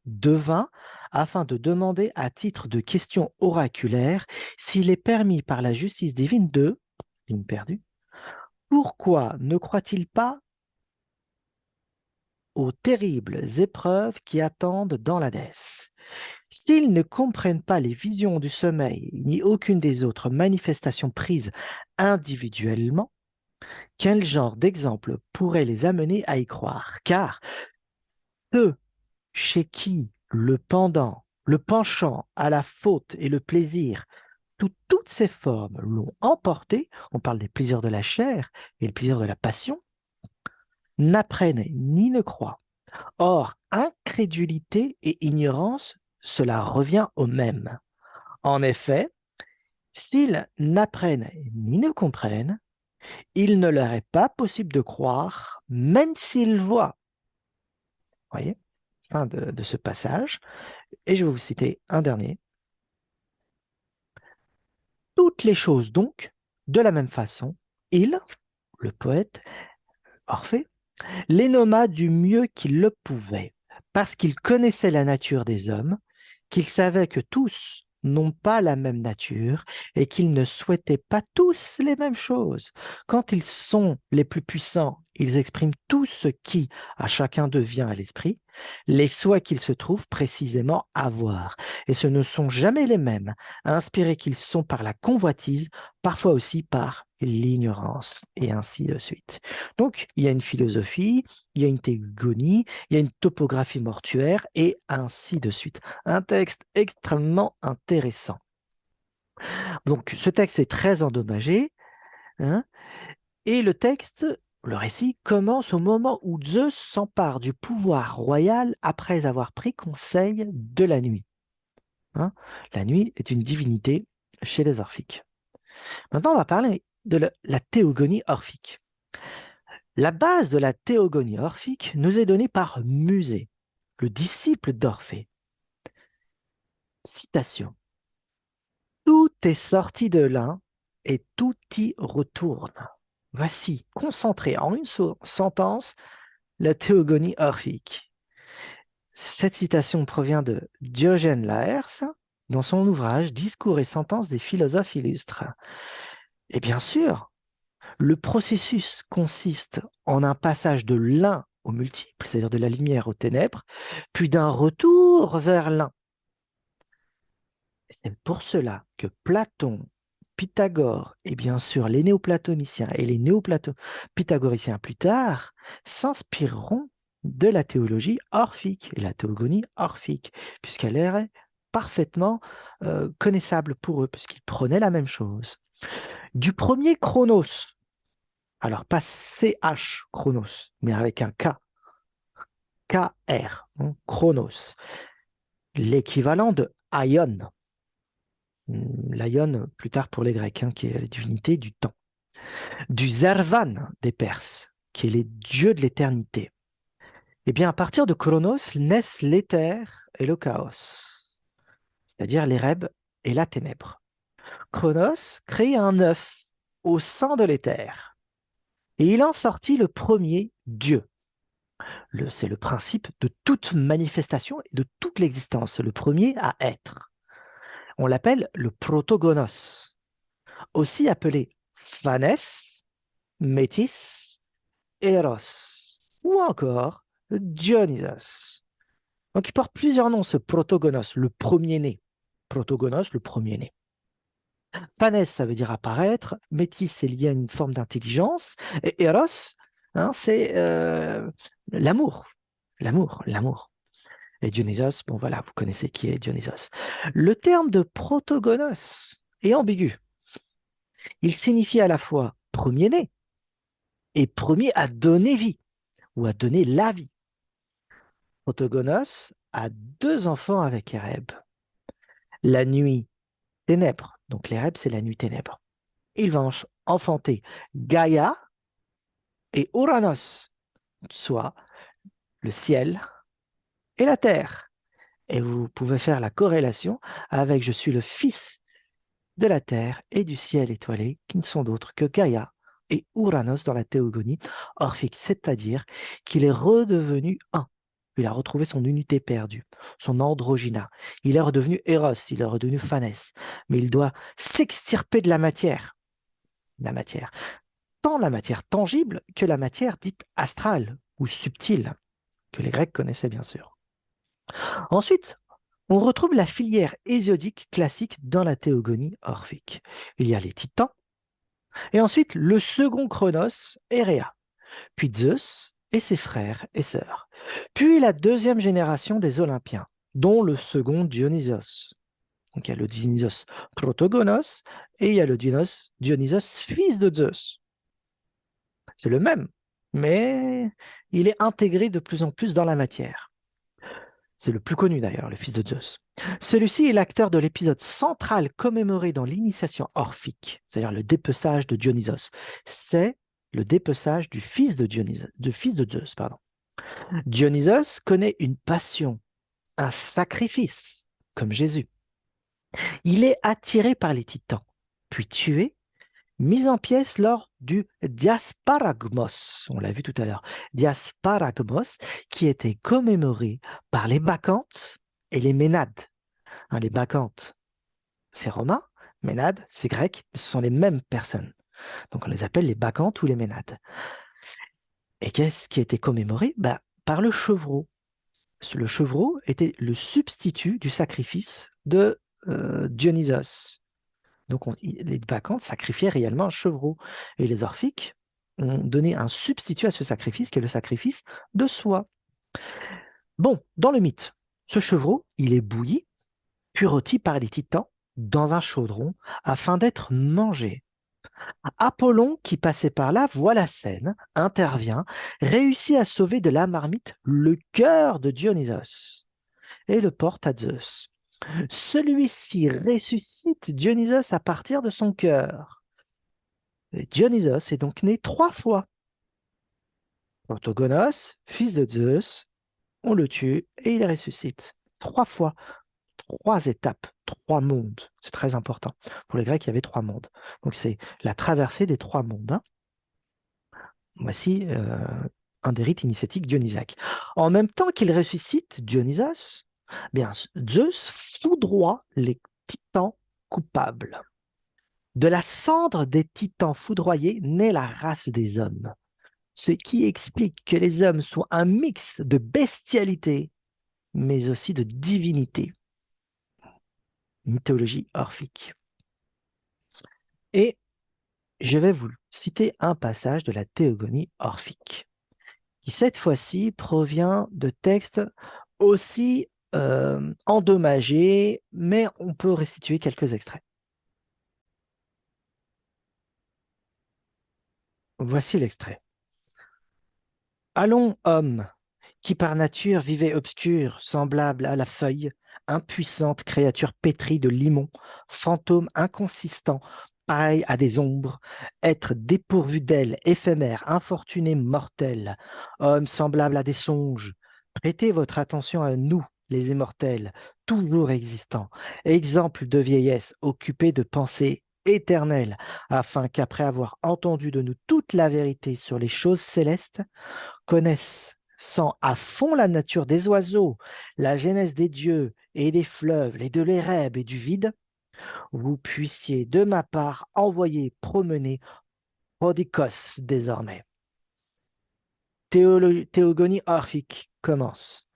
devin, afin de demander à titre de question oraculaire s'il est permis par la justice divine ligne perdue, pourquoi ne croit-il pas aux terribles épreuves qui attendent dans l'Hadès? S'ils ne comprennent pas les visions du sommeil, ni aucune des autres manifestations prises individuellement, quel genre d'exemple pourrait les amener à y croire? Car ceux chez qui le penchant à la faute et le plaisir, sous toutes ces formes, l'ont emporté, on parle des plaisirs de la chair et le plaisir de la passion, n'apprennent ni ne croient. Or, incrédulité et ignorance, cela revient au même. En effet, s'ils n'apprennent ni ne comprennent, il ne leur est pas possible de croire, même s'ils voient. Voyez, fin de ce passage. Et je vais vous citer un dernier. Toutes les choses donc, de la même façon, il, le poète Orphée, les nomma du mieux qu'il le pouvait, parce qu'il connaissait la nature des hommes, qu'il savait que tous n'ont pas la même nature et qu'ils ne souhaitaient pas tous les mêmes choses. Quand ils sont les plus puissants, ils expriment tout ce qui, à chacun d'eux, vient à l'esprit, les souhaits qu'ils se trouvent précisément avoir. Et ce ne sont jamais les mêmes, inspirés qu'ils sont par la convoitise, parfois aussi par l'ignorance, et ainsi de suite. Donc, il y a une philosophie, il y a une théogonie, il y a une topographie mortuaire, et ainsi de suite. Un texte extrêmement intéressant. Donc, ce texte est très endommagé, hein, et le récit, commence au moment où Zeus s'empare du pouvoir royal après avoir pris conseil de la nuit, hein. La nuit est une divinité chez les Orphiques. Maintenant, on va parler de la théogonie orphique. La base de la théogonie orphique nous est donnée par Musée, le disciple d'Orphée. Citation. Tout est sorti de l'un et tout y retourne. Voici, concentré en une sentence, la théogonie orphique. Cette citation provient de Diogène Laërce dans son ouvrage Discours et sentences des philosophes illustres. Et bien sûr, le processus consiste en un passage de l'un au multiple, c'est-à-dire de la lumière aux ténèbres, puis d'un retour vers l'un. C'est pour cela que Platon, Pythagore et bien sûr les néoplatoniciens et les néopythagoriciens plus tard s'inspireront de la théologie orphique et la théogonie orphique, puisqu'elle est parfaitement connaissable pour eux, puisqu'ils prenaient la même chose. Du premier Chronos, alors pas CH Chronos, mais avec un K, KR, hein, Chronos, l'équivalent de Aion, l'Aion plus tard pour les Grecs, hein, qui est la divinité du temps. Du Zervan des Perses, qui est les dieux de l'éternité. Eh bien, à partir de Chronos naissent l'éther et le chaos, c'est-à-dire l'érèbe et la ténèbre. Chronos crée un œuf au sein de l'éther, et il en sortit le premier Dieu. C'est le principe de toute manifestation et de toute l'existence, le premier à être. On l'appelle le protogonos, aussi appelé Phanès, Métis, Eros, ou encore Dionysos. Donc il porte plusieurs noms, ce protogonos, le premier-né. Protogonos, le premier-né. Phanès, ça veut dire apparaître. Métis, c'est lié à une forme d'intelligence. Et Eros, hein, c'est l'amour. L'amour, l'amour. Et Dionysos, bon voilà, vous connaissez qui est Dionysos. Le terme de protogonos est ambigu. Il signifie à la fois premier-né et premier à donner vie ou à donner la vie. Protogonos a 2 enfants avec Éreb. La nuit, ténèbres. Donc l'Éreb, c'est la nuit ténèbres. Il va enfanter Gaïa et Ouranos, soit le ciel et la terre. Et vous pouvez faire la corrélation avec je suis le fils de la terre et du ciel étoilé, qui ne sont d'autres que Gaïa et Ouranos dans la théogonie orphique, c'est-à-dire qu'il est redevenu un. Il a retrouvé son unité perdue, son androgyna. Il est redevenu Eros, il est redevenu Phanès, mais il doit s'extirper de la matière. La matière. Tant la matière tangible que la matière dite astrale ou subtile, que les Grecs connaissaient bien sûr. Ensuite, on retrouve la filière hésiodique classique dans la théogonie orphique. Il y a les titans, et ensuite le second Chronos et Rhea, puis Zeus et ses frères et sœurs, puis la deuxième génération des Olympiens, dont le second Dionysos. Donc il y a le Dionysos protogonos et il y a le Dionysos fils de Zeus. C'est le même, mais il est intégré de plus en plus dans la matière. C'est le plus connu d'ailleurs, le fils de Zeus. Celui-ci est l'acteur de l'épisode central commémoré dans l'initiation orphique, c'est-à-dire le dépeçage de Dionysos. C'est le dépeçage du fils de Zeus. Dionysos connaît une passion, un sacrifice, comme Jésus. Il est attiré par les titans, puis tué, mis en pièces lors du diasparagmos, on l'a vu tout à l'heure, diasparagmos, qui était commémoré par les Bacchantes et les Ménades. Hein, les Bacchantes, c'est romain, Ménades, c'est grec, mais ce sont les mêmes personnes. Donc on les appelle les Bacchantes ou les Ménades. Et qu'est-ce qui était commémoré? Par le chevreau. Le chevreau était le substitut du sacrifice de Dionysos. Donc les Bacchantes sacrifiaient réellement un chevreau. Et les Orphiques ont donné un substitut à ce sacrifice, qui est le sacrifice de soi. Bon, dans le mythe, ce chevreau, il est bouilli, puis rôti par les titans dans un chaudron afin d'être mangé. Apollon, qui passait par là, voit la scène, intervient, réussit à sauver de la marmite le cœur de Dionysos et le porte à Zeus. Celui-ci ressuscite Dionysos à partir de son cœur. Et Dionysos est donc né 3 fois Orthogonos, fils de Zeus, on le tue et il ressuscite. 3 fois, 3 étapes, 3 mondes. C'est très important. Pour les Grecs, il y avait 3 mondes. Donc c'est la traversée des 3 mondes, hein. Voici un des rites initiatiques dionysiaques. En même temps qu'il ressuscite Dionysos, bien, Zeus foudroie les titans coupables. De la cendre des titans foudroyés naît la race des hommes, ce qui explique que les hommes sont un mix de bestialité, mais aussi de divinité. Mythologie orphique. Et je vais vous citer un passage de la Théogonie orphique, qui cette fois-ci provient de textes aussi endommagés, mais on peut restituer quelques extraits. Voici l'extrait. Allons, hommes, qui par nature vivait obscur, semblable à la feuille, impuissante créature pétrie de limon, fantôme inconsistant, pareil à des ombres, être dépourvu d'ailes, éphémère, infortuné, mortel, homme semblable à des songes, prêtez votre attention à nous, les immortels, toujours existants, exemple de vieillesse, occupés de pensées éternelles, afin qu'après avoir entendu de nous toute la vérité sur les choses célestes, connaissant à fond la nature des oiseaux, la genèse des dieux et des fleuves, et de l'érèbe et du vide, vous puissiez de ma part envoyer promener Prodikos désormais. Théogonie orphique commence.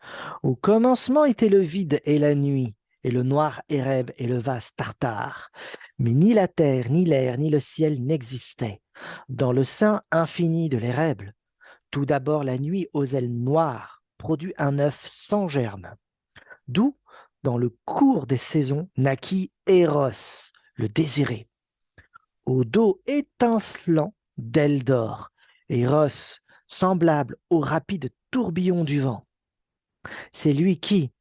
Au commencement était le vide et la nuit, et le noir Éreb et le vaste Tartare. Mais ni la terre, ni l'air, ni le ciel n'existaient. Dans le sein infini de l'Éreb, tout d'abord, la nuit aux ailes noires produit un œuf sans germe, d'où, dans le cours des saisons, naquit Eros, le désiré. Au dos étincelant d'ailes d'or, Eros, semblable au rapide tourbillon du vent. C'est lui qui,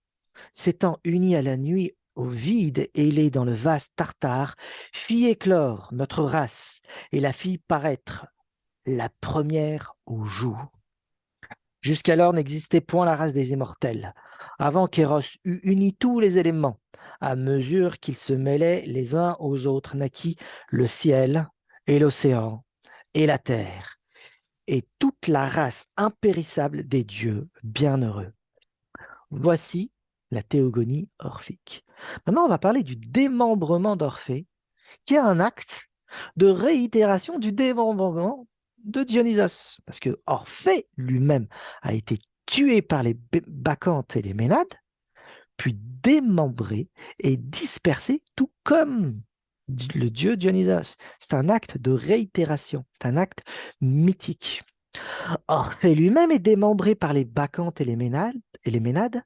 s'étant uni à la nuit au vide ailé dans le vaste Tartare, fit éclore notre race et la fit paraître la première au jour. Jusqu'alors n'existait point la race des immortels, avant qu'Eros eût uni tous les éléments. À mesure qu'ils se mêlaient les uns aux autres, naquit le ciel et l'océan et la terre, et toute la race impérissable des dieux bienheureux. Voici la théogonie orphique. Maintenant, on va parler du démembrement d'Orphée, qui est un acte de réitération du démembrement de Dionysos. Parce que Orphée lui-même a été tué par les Bacchantes et les Ménades, puis démembré et dispersé, tout comme le dieu Dionysos. C'est un acte de réitération, c'est un acte mythique. Orphée lui-même est démembré par les Bacchantes et les Ménades,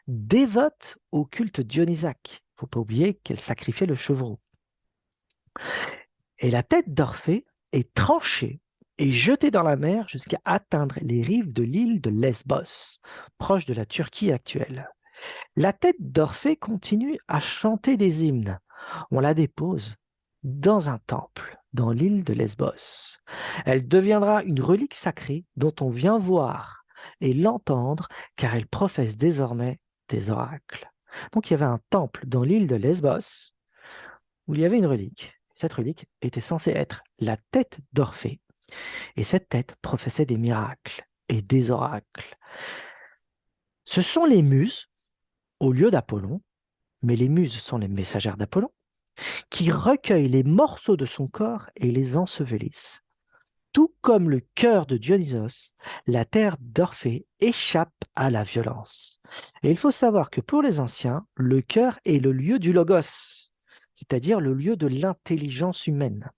dévotes au culte dionysaque. Il ne faut pas oublier qu'elles sacrifiaient le chevreau. Et la tête d'Orphée est tranchée et jetée dans la mer jusqu'à atteindre les rives de l'île de Lesbos, proche de la Turquie actuelle. La tête d'Orphée continue à chanter des hymnes. On la dépose dans un temple, dans l'île de Lesbos. Elle deviendra une relique sacrée dont on vient voir et l'entendre, car elle professe désormais des oracles. Donc il y avait un temple dans l'île de Lesbos où il y avait une relique. Cette relique était censée être la tête d'Orphée, et cette tête professait des miracles et des oracles. Ce sont les muses, au lieu d'Apollon, mais les muses sont les messagères d'Apollon, qui recueillent les morceaux de son corps et les ensevelissent. Tout comme le cœur de Dionysos, la terre d'Orphée échappe à la violence. Et il faut savoir que pour les anciens, le cœur est le lieu du logos, c'est-à-dire le lieu de l'intelligence humaine.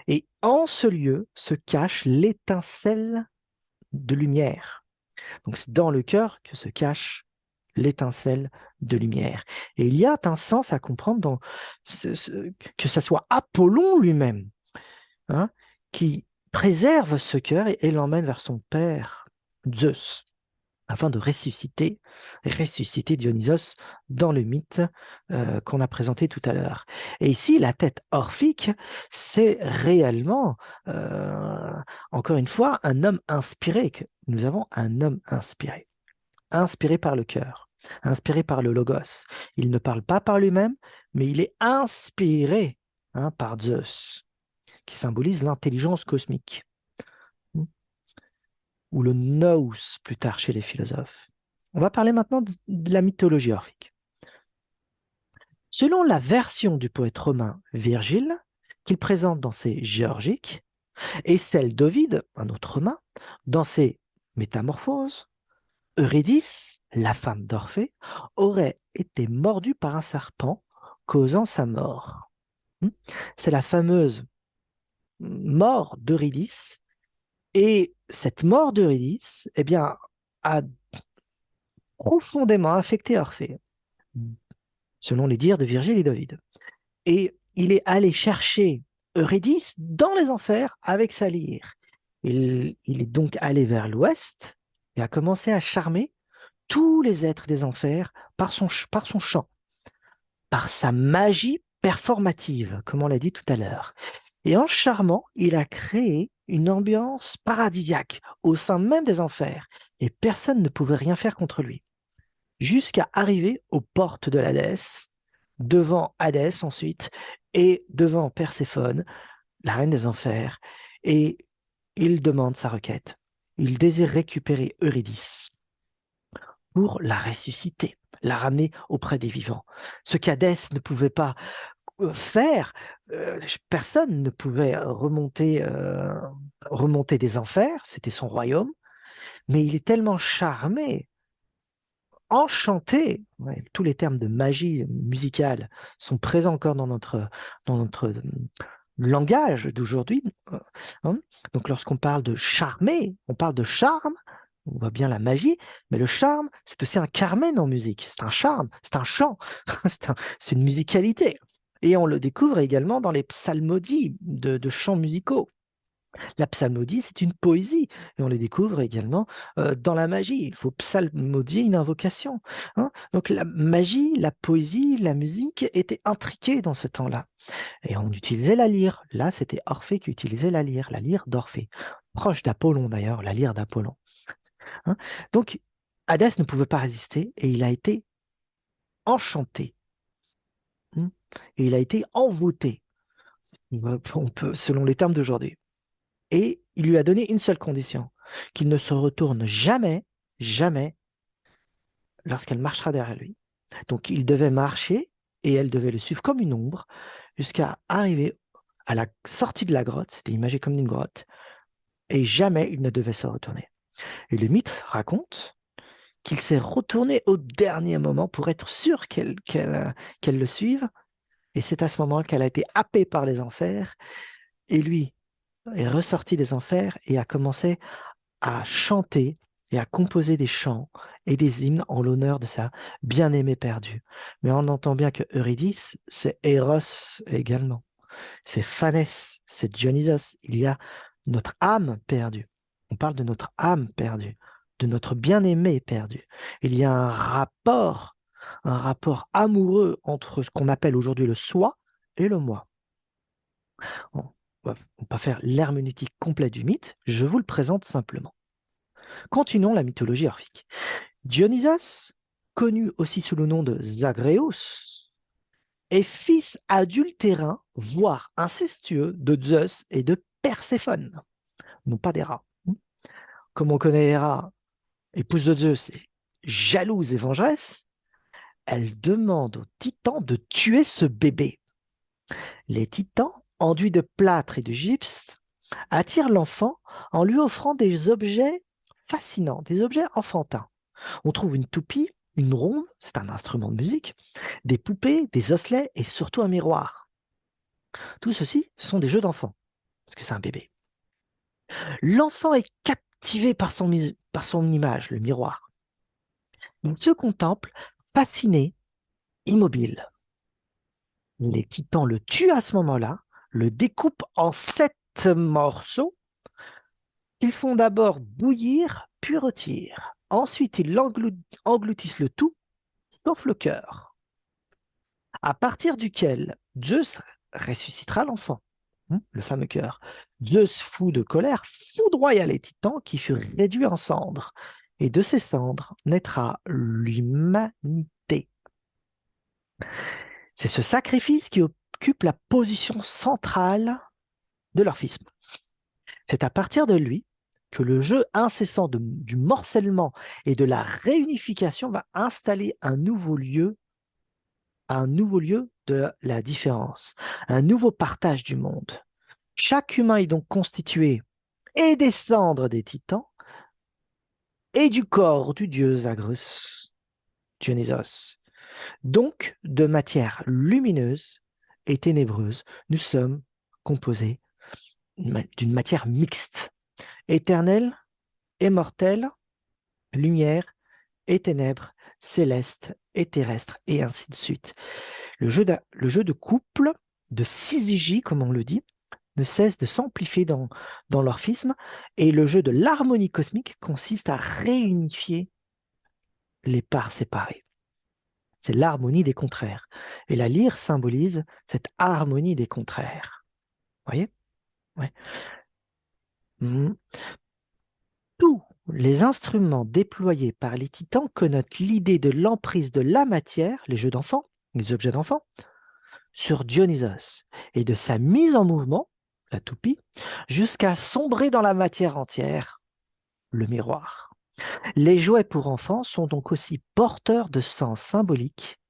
Et en ce lieu se cache l'étincelle de lumière. Donc c'est dans le cœur que se cache l'étincelle de lumière. Et il y a un sens à comprendre dans que ce soit Apollon lui-même, hein, qui préserve ce cœur et l'emmène vers son père Zeus, afin de ressusciter Dionysos dans le mythe qu'on a présenté tout à l'heure. Et ici, la tête orphique, c'est réellement, encore une fois, un homme inspiré. nous avons un homme inspiré par le cœur, inspiré par le logos. Il ne parle pas par lui-même, mais il est inspiré par Zeus, qui symbolise l'intelligence cosmique, ou le nous plus tard chez les philosophes. On va parler maintenant de la mythologie orphique. Selon la version du poète romain Virgile, qu'il présente dans ses Géorgiques, et celle d'Ovide, un autre romain, dans ses Métamorphoses, Eurydice, la femme d'Orphée, aurait été mordue par un serpent, causant sa mort. C'est la fameuse mort d'Eurydice, et cette mort d'Eurydice, eh bien, a profondément affecté Orphée, selon les dires de Virgile et d'Ovide. Et il est allé chercher Eurydice dans les enfers avec sa lyre. Il est donc allé vers l'ouest et a commencé à charmer tous les êtres des enfers par son chant, par sa magie performative, comme on l'a dit tout à l'heure. Et en charmant, il a créé une ambiance paradisiaque au sein même des enfers, et personne ne pouvait rien faire contre lui, jusqu'à arriver aux portes de l'Hadès, devant Hadès ensuite, et devant Perséphone, la reine des enfers, et il demande sa requête. Il désire récupérer Eurydice pour la ressusciter, la ramener auprès des vivants. Ce qu'Hadès ne pouvait pas faire, personne ne pouvait remonter des enfers, c'était son royaume, mais il est tellement charmé, enchanté, ouais, tous les termes de magie musicale sont présents encore dans notre langage d'aujourd'hui. Hein. Donc lorsqu'on parle de charmer, on parle de charme, on voit bien la magie, mais le charme, c'est aussi un carmen en musique, c'est un charme, c'est un chant, c'est une musicalité. Et on le découvre également dans les psalmodies de chants musicaux. La psalmodie, c'est une poésie, et on les découvre également dans la magie. Il faut psalmodier une invocation. Hein. Donc la magie, la poésie, la musique étaient intriquées dans ce temps-là. Et on utilisait la lyre. Là, c'était Orphée qui utilisait la lyre d'Orphée. Proche d'Apollon d'ailleurs, la lyre d'Apollon. Hein. Donc Hadès ne pouvait pas résister et il a été enchanté. Et il a été envoûté, selon les termes d'aujourd'hui. Et il lui a donné une seule condition, qu'il ne se retourne jamais, jamais, lorsqu'elle marchera derrière lui. Donc il devait marcher et elle devait le suivre comme une ombre jusqu'à arriver à la sortie de la grotte, c'était imagé comme une grotte, et jamais il ne devait se retourner. Et le mythe raconte qu'il s'est retourné au dernier moment pour être sûr qu'elle le suive, et c'est à ce moment qu'elle a été happée par les enfers, et lui est ressorti des enfers et a commencé à chanter et à composer des chants et des hymnes en l'honneur de sa bien-aimée perdue. Mais on entend bien que Eurydice, c'est Eros également. C'est Phanès, c'est Dionysos. Il y a notre âme perdue. On parle de notre âme perdue, de notre bien-aimé perdu. Il y a un rapport amoureux entre ce qu'on appelle aujourd'hui le soi et le moi. On va pas faire l'herméneutique complète du mythe, je vous le présente simplement. Continuons la mythologie orphique. Dionysos, connu aussi sous le nom de Zagreus, est fils adultérin, voire incestueux de Zeus et de Perséphone, non pas d'Héra. Comme on connaît Héra, épouse de Zeus, jalouse et vengeresse, elle demande aux titans de tuer ce bébé. Les titans, enduits de plâtre et de gypse, attirent l'enfant en lui offrant des objets fascinants, des objets enfantins. On trouve une toupie, une ronde, c'est un instrument de musique, des poupées, des osselets et surtout un miroir. Tout ceci, ce sont des jeux d'enfants, parce que c'est un bébé. L'enfant est captivé par son image, le miroir. Il se contemple, fasciné, immobile. Les titans le tuent à ce moment-là, le découpent en 7 morceaux. Ils font d'abord bouillir, puis rôtir. Ensuite, ils engloutissent le tout, sauf le cœur, à partir duquel Zeus ressuscitera l'enfant. le fameux cœur. Zeus, fou de colère, foudroya les titans qui furent réduits en cendres. Et de ces cendres naîtra l'humanité. C'est ce sacrifice qui occupe la position centrale de l'orphisme. C'est à partir de lui que le jeu incessant du morcellement et de la réunification va installer un nouveau lieu de la différence, un nouveau partage du monde. Chaque humain est donc constitué et des cendres des titans et du corps du dieu Zagreus, Dionysos. Donc, de matière lumineuse et ténébreuse, nous sommes composés d'une matière mixte, éternelle et mortelle, lumière et ténèbres, céleste et terrestre, et ainsi de suite. Le jeu de couple, de syzygie, comme on le dit, ne cesse de s'amplifier dans l'orphisme, et le jeu de l'harmonie cosmique consiste à réunifier les parts séparées. C'est l'harmonie des contraires. Et la lyre symbolise cette harmonie des contraires. Vous voyez? Ouais. Tous les instruments déployés par les titans connotent l'idée de l'emprise de la matière, les jeux d'enfants, les objets d'enfants, sur Dionysos et de sa mise en mouvement, la toupie, jusqu'à sombrer dans la matière entière, le miroir. Les jouets pour enfants sont donc aussi porteurs de sens symboliques,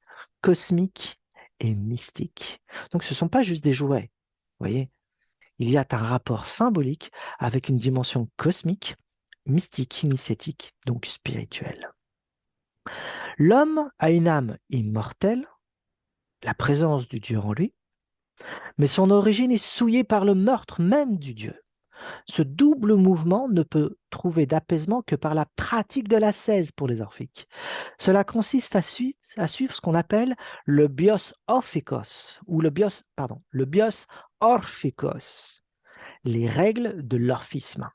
cosmiques et mystiques. Donc ce ne sont pas juste des jouets, vous voyez, il y a un rapport symbolique avec une dimension cosmique, mystique, initiatique, donc spirituelle. L'homme a une âme immortelle, la présence du Dieu en lui, mais son origine est souillée par le meurtre même du Dieu. Ce double mouvement ne peut trouver d'apaisement que par la pratique de l'ascèse pour les orphiques. Cela consiste à suivre ce qu'on appelle le bios orphikos, ou le bios orphikos, les règles de l'orphisme.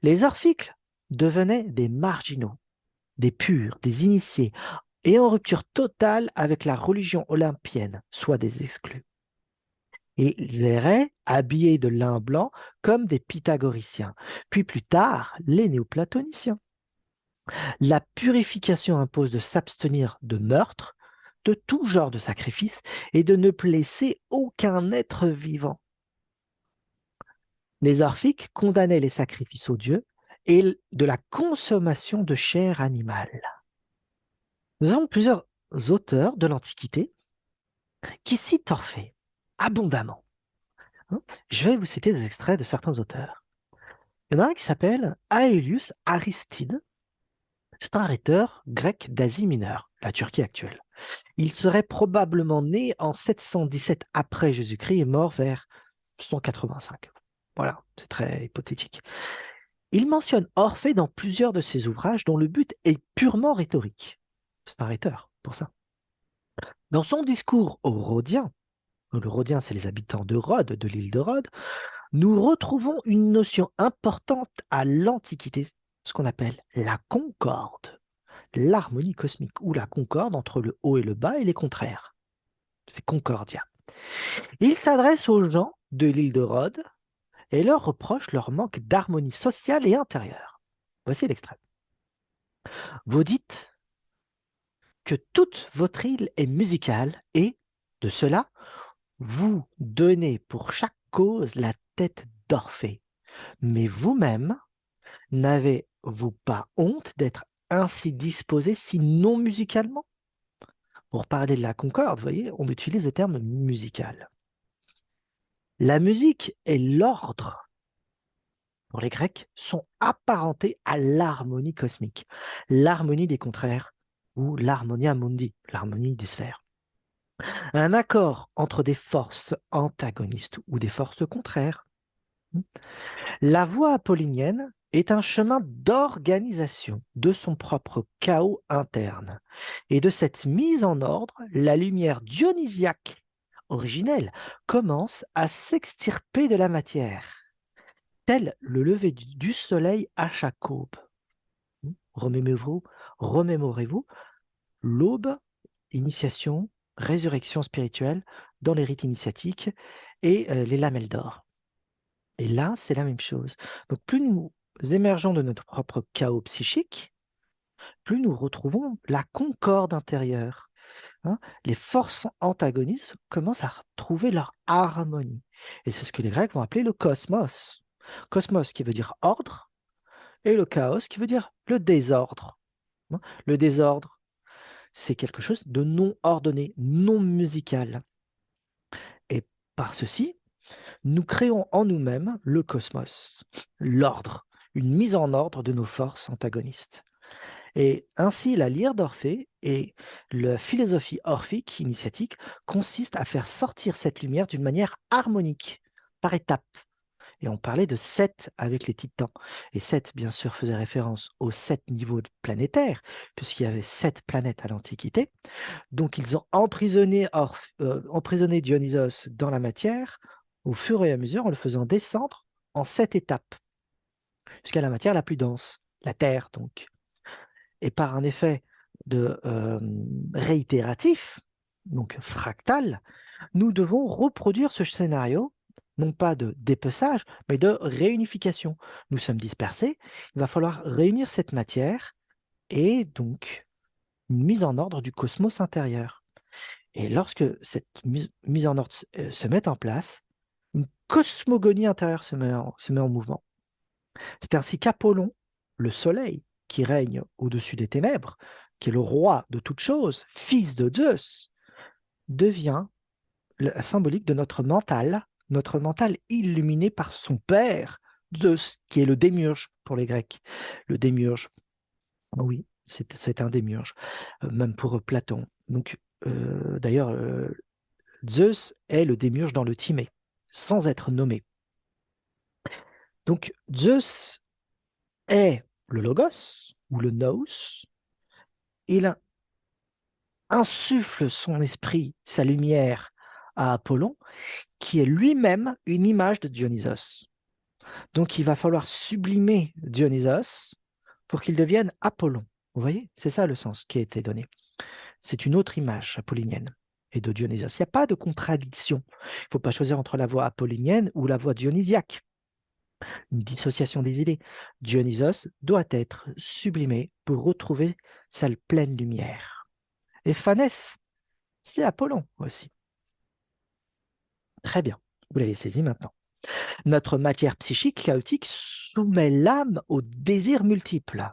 Les orphiques devenaient des marginaux, des purs, des initiés, et en rupture totale avec la religion olympienne, soit des exclus. Ils erraient habillés de lin blanc comme des pythagoriciens, puis plus tard les néoplatoniciens. La purification impose de s'abstenir de meurtre, de tout genre de sacrifice, et de ne blesser aucun être vivant. Les orphiques condamnaient les sacrifices aux dieux et de la consommation de chair animale. Nous avons plusieurs auteurs de l'Antiquité qui citent Orphée abondamment. Je vais vous citer des extraits de certains auteurs. Il y en a un qui s'appelle Aelius Aristide. C'est un rhéteur grec d'Asie mineure, la Turquie actuelle. Il serait probablement né en 717 après Jésus-Christ et mort vers 185. Voilà, c'est très hypothétique. Il mentionne Orphée dans plusieurs de ses ouvrages dont le but est purement rhétorique. C'est un rhéteur pour ça. Dans son discours aux Rhodiens, le Rhodien, c'est les habitants de Rhodes, de l'île de Rhodes, nous retrouvons une notion importante à l'Antiquité, ce qu'on appelle la concorde, l'harmonie cosmique, ou la concorde entre le haut et le bas et les contraires. C'est Concordia. Il s'adresse aux gens de l'île de Rhodes et leur reproche leur manque d'harmonie sociale et intérieure. Voici l'extrait. Vous dites que toute votre île est musicale et, de cela, vous donnez pour chaque cause la tête d'Orphée. Mais vous-même, n'avez-vous pas honte d'être ainsi disposé si non musicalement? Pour parler de la concorde, vous voyez, on utilise le terme musical. La musique et l'ordre, pour les Grecs, sont apparentés à l'harmonie cosmique, l'harmonie des contraires, ou l'harmonia mundi, l'harmonie des sphères. Un accord entre des forces antagonistes ou des forces contraires. La voie apollinienne est un chemin d'organisation de son propre chaos interne. Et de cette mise en ordre, la lumière dionysiaque originelle commence à s'extirper de la matière, tel le lever du soleil à chaque aube. Remémorez-vous l'aube, initiation, résurrection spirituelle dans les rites initiatiques et les lamelles d'or. Et là, c'est la même chose. Donc, plus nous émergeons de notre propre chaos psychique, plus nous retrouvons la concorde intérieure, hein. Les forces antagonistes commencent à retrouver leur harmonie. Et c'est ce que les Grecs vont appeler le cosmos. Cosmos qui veut dire ordre, et le chaos qui veut dire le désordre, hein. Le désordre, c'est quelque chose de non ordonné, non musical. Et par ceci, nous créons en nous-mêmes le cosmos, l'ordre, une mise en ordre de nos forces antagonistes. Et ainsi, la lyre d'Orphée et la philosophie orphique initiatique consiste à faire sortir cette lumière d'une manière harmonique, par étapes. Et on parlait de 7 avec les titans. Et 7, bien sûr, faisait référence aux 7 niveaux planétaires, puisqu'il y avait 7 planètes à l'Antiquité. Donc, ils ont emprisonné Dionysos dans la matière au fur et à mesure en le faisant descendre en 7 étapes, jusqu'à la matière la plus dense, la Terre, donc. Et par un effet de réitératif, donc fractal, nous devons reproduire ce scénario, non pas de dépeçage, mais de réunification. Nous sommes dispersés, il va falloir réunir cette matière et donc une mise en ordre du cosmos intérieur. Et lorsque cette mise en ordre se met en place, une cosmogonie intérieure se met en mouvement. C'est ainsi qu'Apollon, le soleil, qui règne au-dessus des ténèbres, qui est le roi de toutes choses, fils de Zeus, devient la symbolique de notre mental illuminé par son père, Zeus, qui est le démiurge pour les Grecs. Le démiurge, oui, c'est un démiurge, même pour Platon. Donc, d'ailleurs, Zeus est le démiurge dans le Timée, sans être nommé. Donc, Zeus est le logos, ou le nous. Il insuffle son esprit, sa lumière à Apollon, qui est lui-même une image de Dionysos. Donc, il va falloir sublimer Dionysos pour qu'il devienne Apollon. Vous voyez, c'est ça le sens qui a été donné. C'est une autre image apollinienne et de Dionysos. Il n'y a pas de contradiction. Il ne faut pas choisir entre la voie apollinienne ou la voie dionysiaque. Une dissociation des idées. Dionysos doit être sublimé pour retrouver sa pleine lumière. Et Phanès, c'est Apollon aussi. Très bien, vous l'avez saisi maintenant. Notre matière psychique chaotique soumet l'âme aux désirs multiples.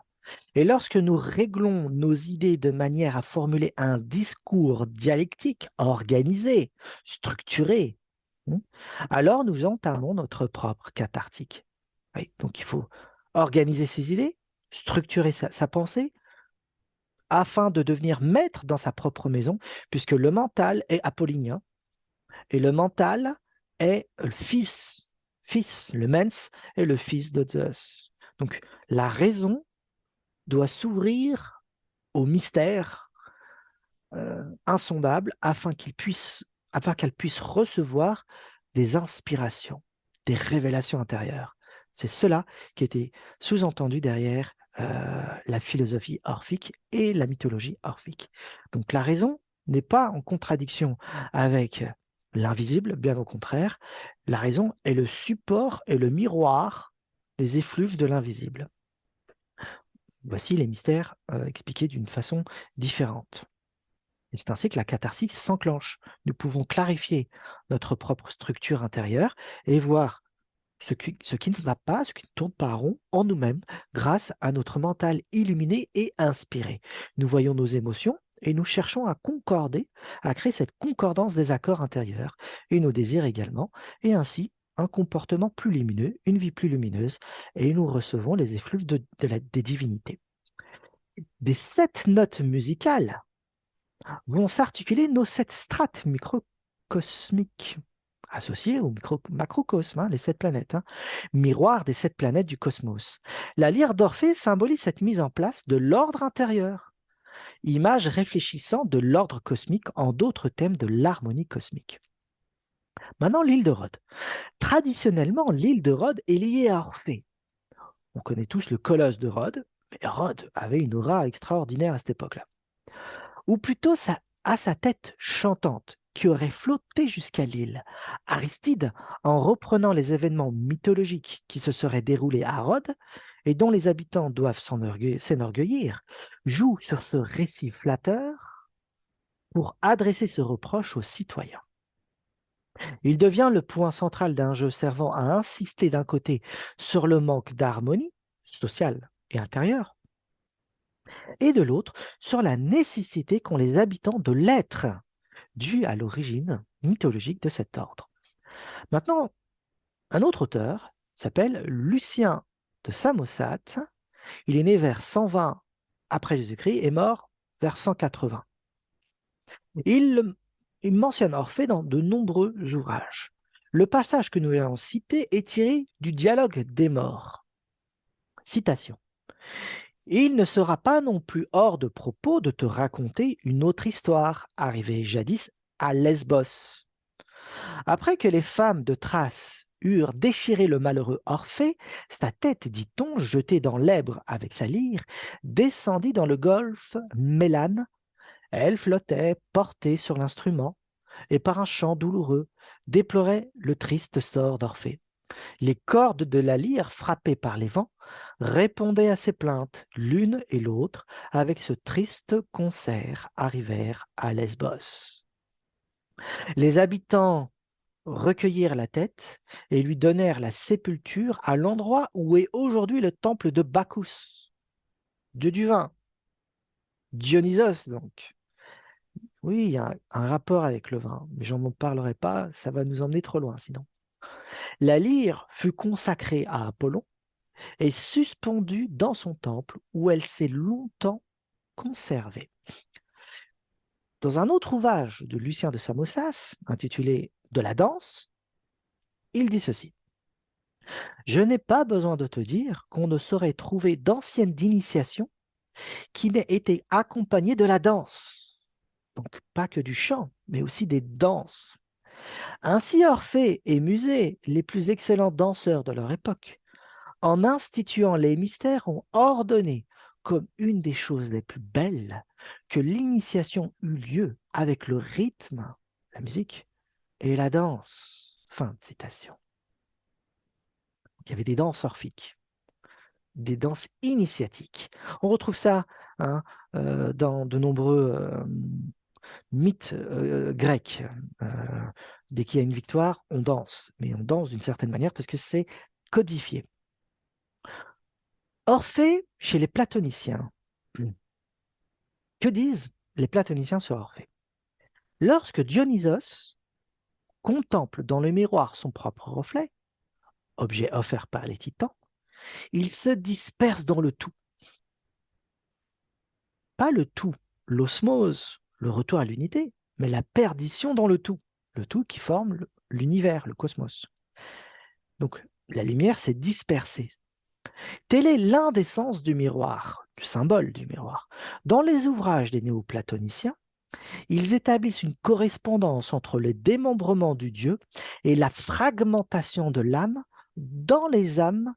Et lorsque nous réglons nos idées de manière à formuler un discours dialectique, organisé, structuré, alors nous entamons notre propre cathartique. Oui, donc il faut organiser ses idées, structurer sa pensée, afin de devenir maître dans sa propre maison, puisque le mental est apollinien, et le mental est le fils, le mens est le fils de Zeus. Donc la raison doit s'ouvrir au mystère insondable afin qu'elle puisse recevoir des inspirations, des révélations intérieures. C'est cela qui était sous-entendu derrière la philosophie orphique et la mythologie orphique. Donc la raison n'est pas en contradiction avec l'invisible, bien au contraire. La raison est le support et le miroir des effluves de l'invisible. Voici les mystères expliqués d'une façon différente. Et c'est ainsi que la catharsis s'enclenche. Nous pouvons clarifier notre propre structure intérieure et voir ce qui ne va pas, ce qui ne tourne pas rond en nous-mêmes grâce à notre mental illuminé et inspiré. Nous voyons nos émotions et nous cherchons à concorder, à créer cette concordance des accords intérieurs et nos désirs également, et ainsi un comportement plus lumineux, une vie plus lumineuse, et nous recevons les effluves des divinités. Des 7 notes musicales vont s'articuler nos 7 strates microcosmiques, associées au macrocosme, les 7 planètes, miroir des 7 planètes du cosmos. La lyre d'Orphée symbolise cette mise en place de l'ordre intérieur, image réfléchissant de l'ordre cosmique, en d'autres thèmes de l'harmonie cosmique. Maintenant, l'île de Rhodes. Traditionnellement, l'île de Rhodes est liée à Orphée. On connaît tous le colosse de Rhodes, mais Rhodes avait une aura extraordinaire à cette époque-là. Ou plutôt, à sa tête chantante qui aurait flotté jusqu'à l'île. Aristide, en reprenant les événements mythologiques qui se seraient déroulés à Rhodes et dont les habitants doivent s'enorgueillir, joue sur ce récit flatteur pour adresser ce reproche aux citoyens. Il devient le point central d'un jeu servant à insister d'un côté sur le manque d'harmonie sociale et intérieure, et de l'autre sur la nécessité qu'ont les habitants de l'être, due à l'origine mythologique de cet ordre. Maintenant, un autre auteur s'appelle Lucien de Samosate. Il est né vers 120 après Jésus-Christ et mort vers 180. Il, il mentionne Orphée dans de nombreux ouvrages. Le passage que nous allons citer est tiré du dialogue des morts. Citation. Il ne sera pas non plus hors de propos de te raconter une autre histoire arrivée jadis à Lesbos. Après que les femmes de Thrace eurent déchiré le malheureux Orphée, sa tête, dit-on, jetée dans l'Èbre avec sa lyre, descendit dans le golfe Mélane. Elle flottait, portée sur l'instrument, et par un chant douloureux, déplorait le triste sort d'Orphée. Les cordes de la lyre, frappées par les vents, répondaient à ses plaintes, l'une et l'autre, avec ce triste concert, arrivèrent à Lesbos. Les habitants recueillirent la tête et lui donnèrent la sépulture à l'endroit où est aujourd'hui le temple de Bacchus, dieu du vin, Dionysos donc. Oui, il y a un rapport avec le vin, mais j'en parlerai pas, ça va nous emmener trop loin sinon. La lyre fut consacrée à Apollon et suspendue dans son temple où elle s'est longtemps conservée. Dans un autre ouvrage de Lucien de Samosate, intitulé De la danse, il dit ceci. Je n'ai pas besoin de te dire qu'on ne saurait trouver d'anciennes initiations qui n'aient été accompagnées de la danse. Donc pas que du chant, mais aussi des danses. Ainsi Orphée et Musée, les plus excellents danseurs de leur époque, en instituant les mystères, ont ordonné, comme une des choses les plus belles, que l'initiation eut lieu avec le rythme, la musique, et la danse. Fin de citation. Il y avait des danses orphiques, des danses initiatiques. On retrouve ça hein, dans de nombreux mythes grecs. Dès qu'il y a une victoire, on danse, mais on danse d'une certaine manière parce que c'est codifié. Orphée, chez les platoniciens, que disent les platoniciens sur Orphée? Lorsque Dionysos contemple dans le miroir son propre reflet, objet offert par les titans, il se disperse dans le tout. Pas le tout, l'osmose, le retour à l'unité, mais la perdition dans le tout qui forme l'univers, le cosmos. Donc la lumière s'est dispersée. Tel est l'un des sens du miroir, du symbole du miroir. Dans les ouvrages des néoplatoniciens, ils établissent une correspondance entre le démembrement du Dieu et la fragmentation de l'âme dans les âmes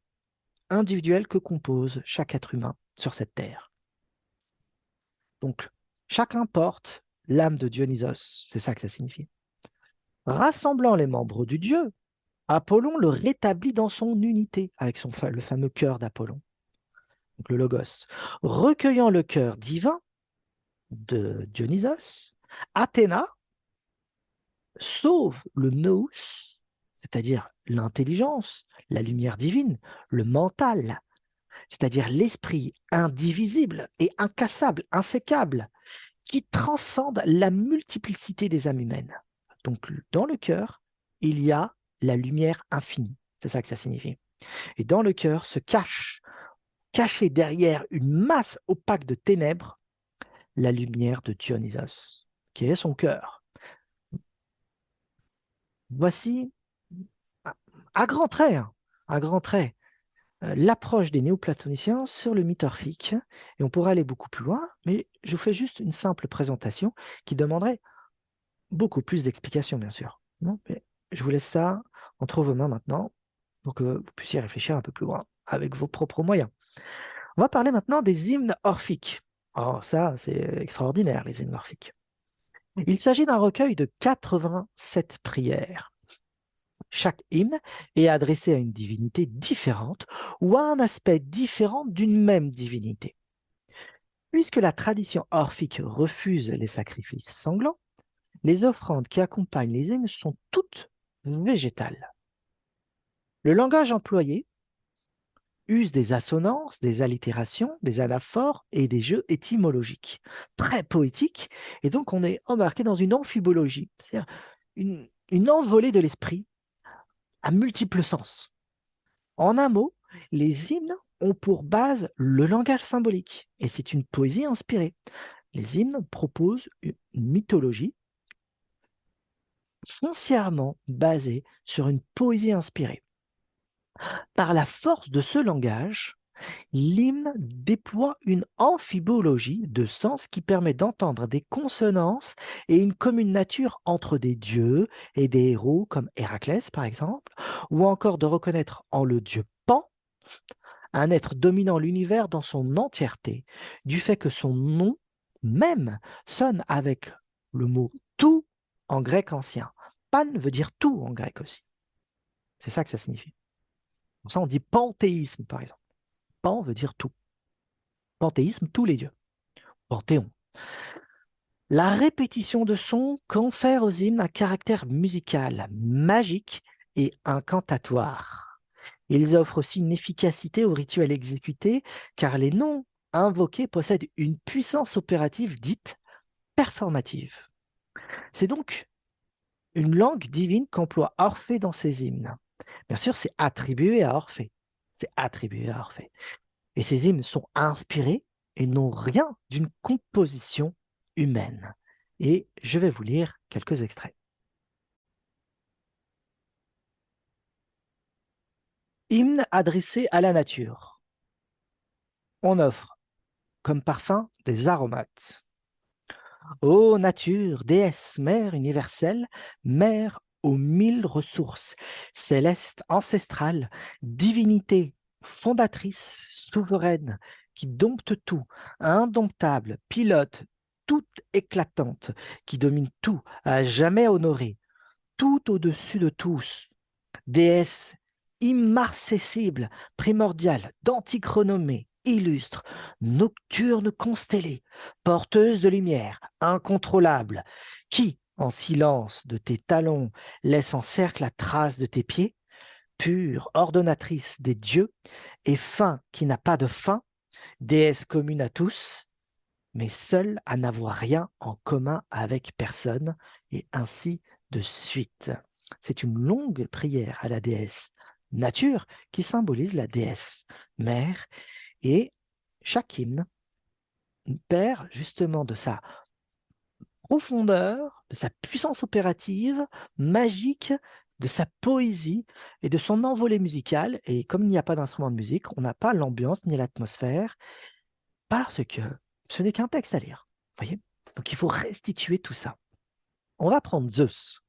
individuelles que compose chaque être humain sur cette terre. Donc, chacun porte l'âme de Dionysos, c'est ça que ça signifie. Rassemblant les membres du Dieu, Apollon le rétablit dans son unité avec le fameux cœur d'Apollon, donc le logos. Recueillant le cœur divin de Dionysos, Athéna sauve le nous, c'est-à-dire l'intelligence, la lumière divine, le mental, c'est-à-dire l'esprit indivisible et incassable, insécable, qui transcende la multiplicité des âmes humaines. Donc dans le cœur, il y a la lumière infinie, c'est ça que ça signifie. Et dans le cœur se cache, cachée derrière une masse opaque de ténèbres, la lumière de Dionysos, qui est son cœur. Voici, à grands traits, l'approche des néoplatoniciens sur le mythe orphique. Et on pourrait aller beaucoup plus loin, mais je vous fais juste une simple présentation qui demanderait beaucoup plus d'explications, bien sûr. Non, mais je vous laisse ça entre vos mains maintenant, pour que vous puissiez réfléchir un peu plus loin avec vos propres moyens. On va parler maintenant des hymnes orphiques. Oh, ça, c'est extraordinaire, les hymnes orphiques. Il s'agit d'un recueil de 87 prières. Chaque hymne est adressé à une divinité différente ou à un aspect différent d'une même divinité. Puisque la tradition orphique refuse les sacrifices sanglants, les offrandes qui accompagnent les hymnes sont toutes végétales. Le langage employé use des assonances, des allitérations, des anaphores et des jeux étymologiques. Très poétiques, et donc on est embarqué dans une amphibologie, c'est-à-dire une envolée de l'esprit à multiples sens. En un mot, les hymnes ont pour base le langage symbolique, et c'est une poésie inspirée. Les hymnes proposent une mythologie foncièrement basée sur une poésie inspirée. Par la force de ce langage, l'hymne déploie une amphibologie de sens qui permet d'entendre des consonances et une commune nature entre des dieux et des héros comme Héraclès par exemple, ou encore de reconnaître en le dieu Pan un être dominant l'univers dans son entièreté, du fait que son nom même sonne avec le mot tout en grec ancien. Pan veut dire tout en grec aussi. C'est ça que ça signifie. Pour ça, on dit panthéisme, par exemple. Pan veut dire tout. Panthéisme, tous les dieux. Panthéon. La répétition de sons confère aux hymnes un caractère musical, magique et incantatoire. Ils offrent aussi une efficacité au rituel exécuté, car les noms invoqués possèdent une puissance opérative dite performative. C'est donc une langue divine qu'emploie Orphée dans ses hymnes. Bien sûr, c'est attribué à Orphée. C'est attribué à Orphée. Et ces hymnes sont inspirés et n'ont rien d'une composition humaine. Et je vais vous lire quelques extraits. Hymne adressé à la nature. On offre comme parfum des aromates. Ô nature, déesse, mère universelle, mère aux mille ressources, céleste, ancestrale, divinité, fondatrice, souveraine, qui dompte tout, indomptable, pilote, toute éclatante, qui domine tout, à jamais honorée, tout au-dessus de tous, déesse immarcessible, primordiale, d'antique renommée, illustre, nocturne constellée, porteuse de lumière, incontrôlable, qui, en silence de tes talons, laisse en cercle la trace de tes pieds, pure, ordonnatrice des dieux, et fin qui n'a pas de fin, déesse commune à tous, mais seule à n'avoir rien en commun avec personne, et ainsi de suite. C'est une longue prière à la déesse nature qui symbolise la déesse mère, et chaque hymne perd justement de sa profondeur, de sa puissance opérative, magique, de sa poésie et de son envolée musicale. Et comme il n'y a pas d'instrument de musique, on n'a pas l'ambiance ni l'atmosphère, parce que ce n'est qu'un texte à lire. Voyez. Donc il faut restituer tout ça. On va prendre Zeus.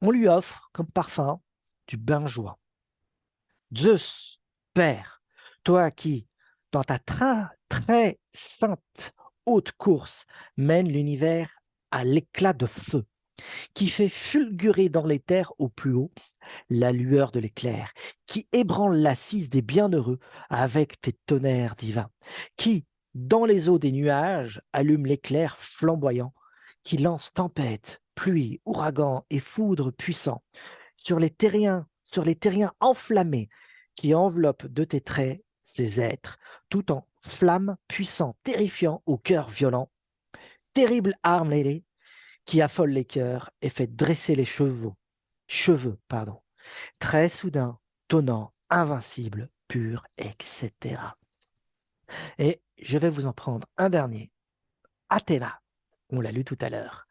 On lui offre comme parfum du benjoin. Zeus, Père, toi qui, dans ta très sainte haute course, mène l'univers à l'éclat de feu, qui fait fulgurer dans les terres au plus haut la lueur de l'éclair, qui ébranle l'assise des bienheureux avec tes tonnerres divins, qui, dans les eaux des nuages, allume l'éclair flamboyant, qui lance tempête, pluie, ouragan et foudre puissants sur les terriens enflammés, qui enveloppent de tes traits ces êtres, tout en flammes puissants, terrifiants au cœur violent, terrible arme ailée, qui affole les cœurs et fait dresser les cheveux, pardon, très soudain, tonnant, invincible, pur, etc. Et je vais vous en prendre un dernier, Athéna, on l'a lu tout à l'heure,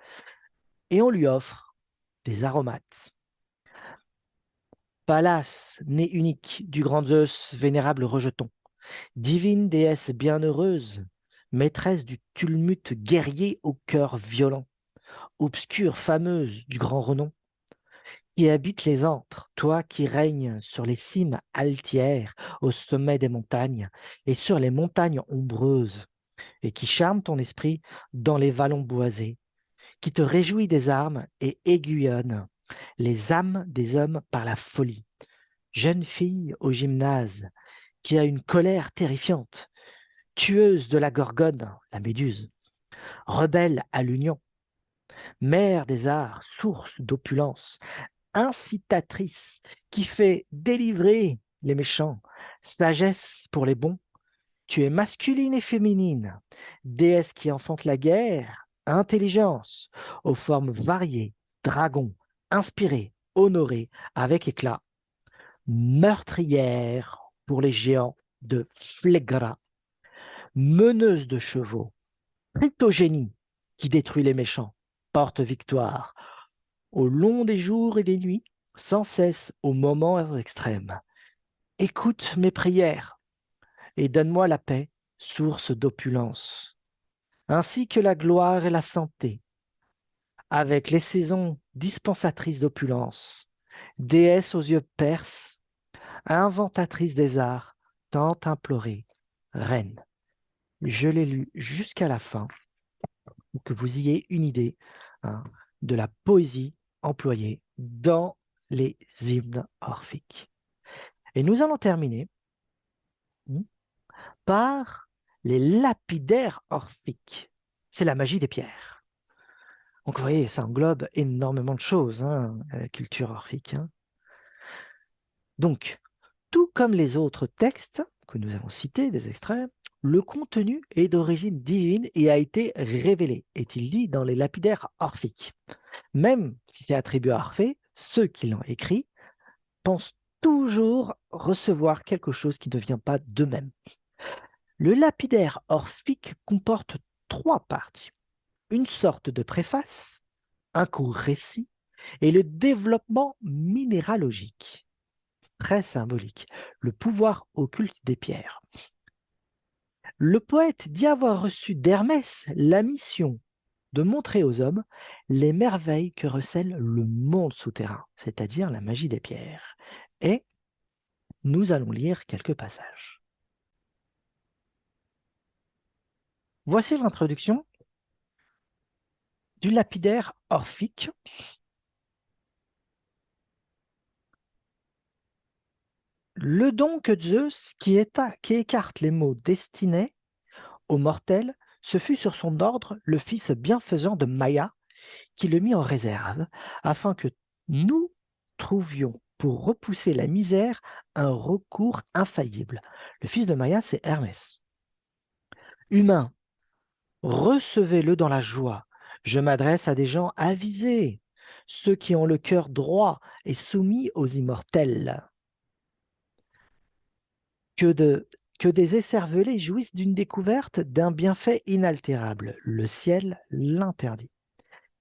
et on lui offre des aromates. Pallas, né unique du grand Zeus, vénérable rejeton, divine déesse bienheureuse, maîtresse du tumulte guerrier au cœur violent, obscure fameuse du grand renom, qui habite les antres, toi qui règnes sur les cimes altières au sommet des montagnes et sur les montagnes ombreuses, et qui charme ton esprit dans les vallons boisés, qui te réjouit des armes et aiguillonne les âmes des hommes par la folie. Jeune fille au gymnase, qui a une colère terrifiante, tueuse de la gorgone, la méduse, rebelle à l'union, mère des arts, source d'opulence, incitatrice qui fait délivrer les méchants, sagesse pour les bons, tu es masculine et féminine, déesse qui enfante la guerre, intelligence, aux formes variées, dragon, inspiré, honoré, avec éclat, meurtrière pour les géants de Phlégra, meneuse de chevaux, cryptogénie qui détruit les méchants, porte victoire, au long des jours et des nuits, sans cesse aux moments extrêmes. Écoute mes prières et donne-moi la paix, source d'opulence, ainsi que la gloire et la santé, avec les saisons dispensatrices d'opulence, déesse aux yeux perses, inventatrice des arts, tant implorée, reine. Je l'ai lu jusqu'à la fin, pour que vous ayez une idée hein, de la poésie employée dans les hymnes orphiques. Et nous allons terminer par les lapidaires orphiques. C'est la magie des pierres. Donc vous voyez, ça englobe énormément de choses, la culture orphique. Donc, tout comme les autres textes que nous avons cités, des extraits, le contenu est d'origine divine et a été révélé, est-il dit, dans les lapidaires orphiques. Même si c'est attribué à Orphée, ceux qui l'ont écrit pensent toujours recevoir quelque chose qui ne vient pas d'eux-mêmes. Le lapidaire orphique comporte 3 parties. Une sorte de préface, un court récit et le développement minéralogique. Très symbolique. Le pouvoir occulte des pierres. Le poète dit avoir reçu d'Hermès la mission de montrer aux hommes les merveilles que recèle le monde souterrain, c'est-à-dire la magie des pierres. Et nous allons lire quelques passages. Voici l'introduction du lapidaire orphique. Le don que Zeus, qui écarte les mots destinés aux mortels, ce fut sur son ordre le fils bienfaisant de Maïa qui le mit en réserve, afin que nous trouvions pour repousser la misère un recours infaillible. Le fils de Maïa, c'est Hermès. Humain, recevez-le dans la joie. Je m'adresse à des gens avisés, ceux qui ont le cœur droit et soumis aux immortels. Que des écervelés jouissent d'une découverte d'un bienfait inaltérable. Le ciel l'interdit.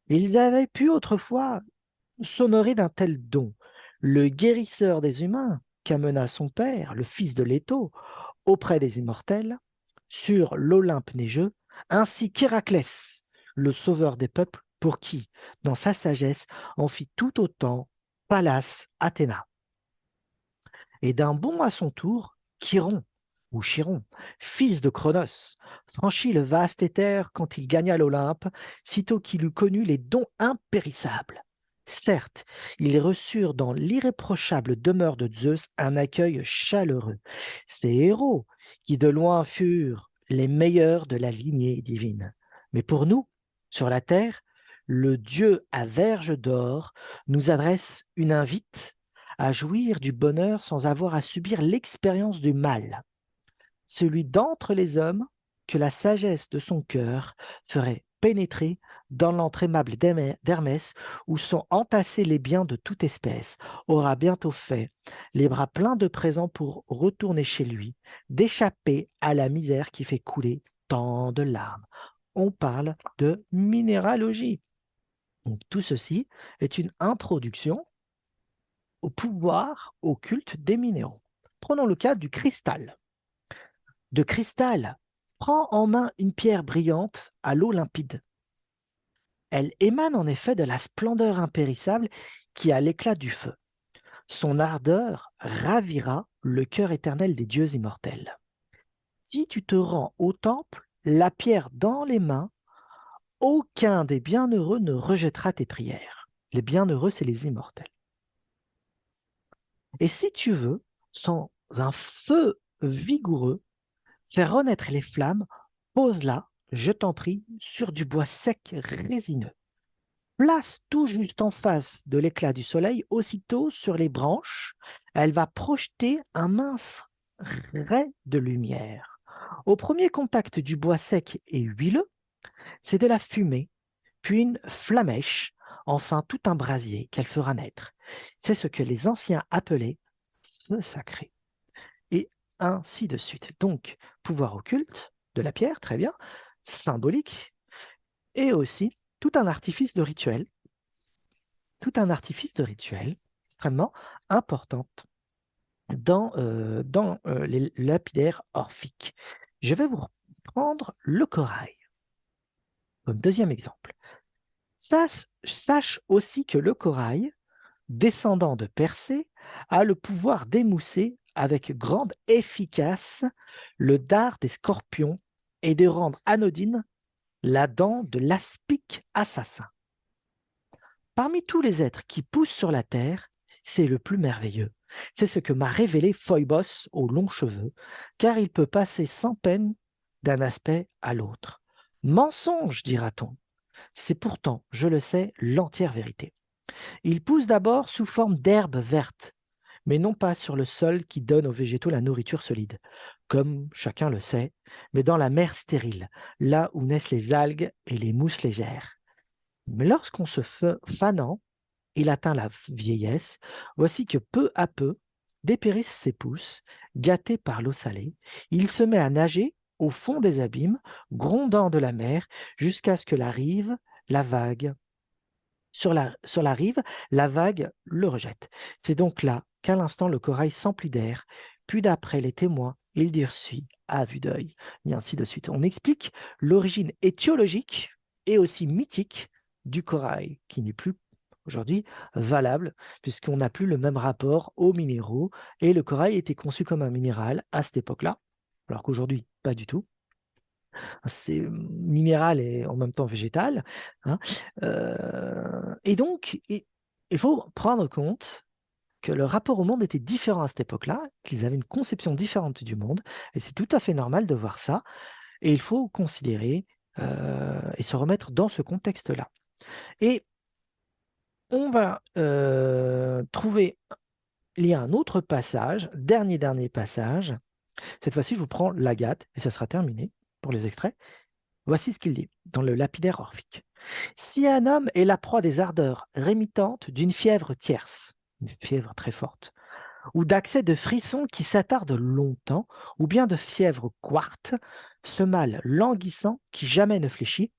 Ils avaient pu autrefois s'honorer d'un tel don. Le guérisseur des humains qu'amena son père, le fils de Léto, auprès des immortels, sur l'Olympe neigeux, ainsi qu'Héraclès, le sauveur des peuples, pour qui, dans sa sagesse, en fit tout autant Pallas Athéna. Et d'un bond à son tour, Chiron, ou Chiron, fils de Cronos, franchit le vaste éther quand il gagna l'Olympe, sitôt qu'il eut connu les dons impérissables. Certes, ils reçurent dans l'irréprochable demeure de Zeus un accueil chaleureux. Ces héros, qui de loin furent les meilleurs de la lignée divine. Mais pour nous, sur la terre, le Dieu à verge d'or nous adresse une invite à jouir du bonheur sans avoir à subir l'expérience du mal. Celui d'entre les hommes que la sagesse de son cœur ferait pénétrer dans l'antre aimable d'Hermès, où sont entassés les biens de toute espèce, aura bientôt fait les bras pleins de présents pour retourner chez lui, d'échapper à la misère qui fait couler tant de larmes. On parle de minéralogie. Donc, tout ceci est une introduction au pouvoir occulte des minéraux. Prenons le cas du cristal. De cristal, prend en main une pierre brillante à l'eau limpide. Elle émane en effet de la splendeur impérissable qui a l'éclat du feu. Son ardeur ravira le cœur éternel des dieux immortels. Si tu te rends au temple, la pierre dans les mains, aucun des bienheureux ne rejettera tes prières. Les bienheureux, c'est les immortels. Et si tu veux, sans un feu vigoureux, faire renaître les flammes, pose-la, je t'en prie, sur du bois sec résineux. Place tout juste en face de l'éclat du soleil, aussitôt sur les branches, elle va projeter un mince ray de lumière. Au premier contact du bois sec et huileux, c'est de la fumée, puis une flammèche, enfin tout un brasier qu'elle fera naître. C'est ce que les anciens appelaient feu sacré. Et ainsi de suite. Donc, pouvoir occulte de la pierre, très bien, symbolique, et aussi tout un artifice de rituel extrêmement important dans les lapidaires orphiques. Je vais vous prendre le corail comme deuxième exemple. Sache aussi que le corail, descendant de Persée, a le pouvoir d'émousser avec grande efficace le dard des scorpions et de rendre anodine la dent de l'aspic assassin. Parmi tous les êtres qui poussent sur la terre, c'est le plus merveilleux. C'est ce que m'a révélé Phoebos aux longs cheveux, car il peut passer sans peine d'un aspect à l'autre. Mensonge, dira-t-on. C'est pourtant, je le sais, l'entière vérité. Il pousse d'abord sous forme d'herbes vertes, mais non pas sur le sol qui donne aux végétaux la nourriture solide, comme chacun le sait, mais dans la mer stérile, là où naissent les algues et les mousses légères. Mais lorsqu'on se fanant, il atteint la vieillesse, voici que peu à peu dépérissent ses pousses, gâtés par l'eau salée, il se met à nager au fond des abîmes, grondant de la mer, jusqu'à ce que la vague, sur la rive, la vague le rejette. C'est donc là qu'à l'instant le corail s'emplit d'air, puis d'après les témoins, il durcit à vue d'œil, et ainsi de suite. On explique l'origine étiologique et aussi mythique du corail, qui n'est plus aujourd'hui valable, puisqu'on n'a plus le même rapport aux minéraux, et le corail était conçu comme un minéral à cette époque-là, alors qu'aujourd'hui, pas du tout. C'est minéral et en même temps végétal, hein. Et donc, il faut prendre compte que le rapport au monde était différent à cette époque-là, qu'ils avaient une conception différente du monde, et c'est tout à fait normal de voir ça, et il faut considérer et se remettre dans ce contexte-là. Et on va trouver, il y a un autre passage, dernier passage, cette fois-ci je vous prends l'Agathe, et ça sera terminé pour les extraits. Voici ce qu'il dit dans le lapidaire orphique. Si un homme est la proie des ardeurs rémitantes d'une fièvre tierce, une fièvre très forte, ou d'accès de frissons qui s'attardent longtemps, ou bien de fièvre quarte, ce mal languissant qui jamais ne fléchit,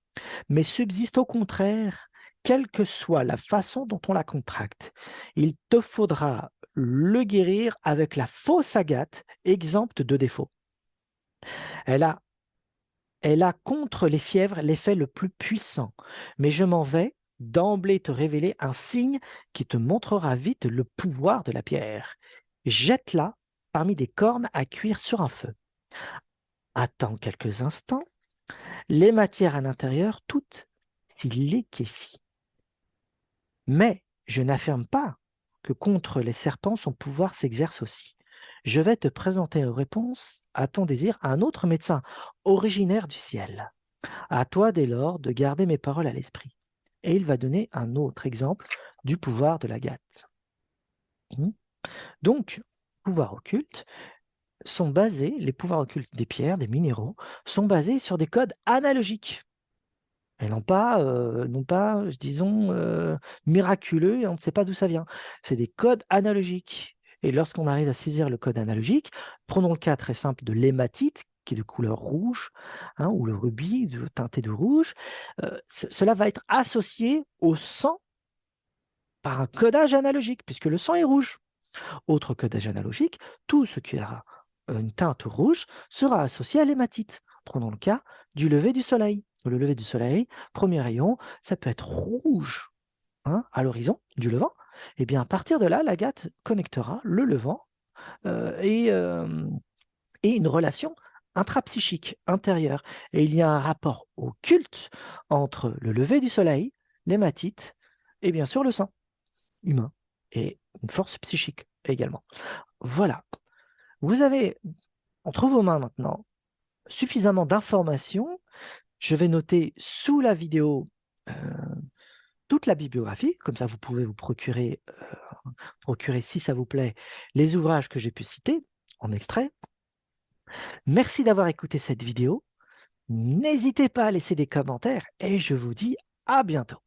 mais subsiste au contraire, quelle que soit la façon dont on la contracte, il te faudra le guérir avec la fausse Agathe, exempte de défaut. Elle a Elle a contre les fièvres l'effet le plus puissant, mais je m'en vais d'emblée te révéler un signe qui te montrera vite le pouvoir de la pierre. Jette-la parmi des cornes à cuire sur un feu. Attends quelques instants, les matières à l'intérieur toutes s'y liquéfient. Mais je n'affirme pas que contre les serpents son pouvoir s'exerce aussi. Je vais te présenter en réponse à ton désir un autre médecin originaire du ciel. À toi dès lors de garder mes paroles à l'esprit. Et il va donner un autre exemple du pouvoir de l'agate. Donc, pouvoirs occultes sont basés, les pouvoirs occultes des pierres, des minéraux, sont basés sur des codes analogiques. Et non pas, disons, miraculeux et on ne sait pas d'où ça vient. C'est des codes analogiques. Et lorsqu'on arrive à saisir le code analogique, prenons le cas très simple de l'hématite, qui est de couleur rouge, hein, ou le rubis teinté de rouge, cela va être associé au sang par un codage analogique, puisque le sang est rouge. Autre codage analogique, tout ce qui aura une teinte rouge sera associé à l'hématite. Prenons le cas du lever du soleil. Le lever du soleil, premier rayon, ça peut être rouge, hein, à l'horizon du levant. Et bien à partir de là, l'agate connectera le levant et une relation intrapsychique, intérieur. Et il y a un rapport occulte entre le lever du soleil, l'hématite et bien sûr le sang humain et une force psychique également. Voilà. Vous avez entre vos mains maintenant suffisamment d'informations. Je vais noter sous la vidéo euh, toute la bibliographie, comme ça vous pouvez vous procurer, si ça vous plaît, les ouvrages que j'ai pu citer en extrait. Merci d'avoir écouté cette vidéo. N'hésitez pas à laisser des commentaires et je vous dis à bientôt.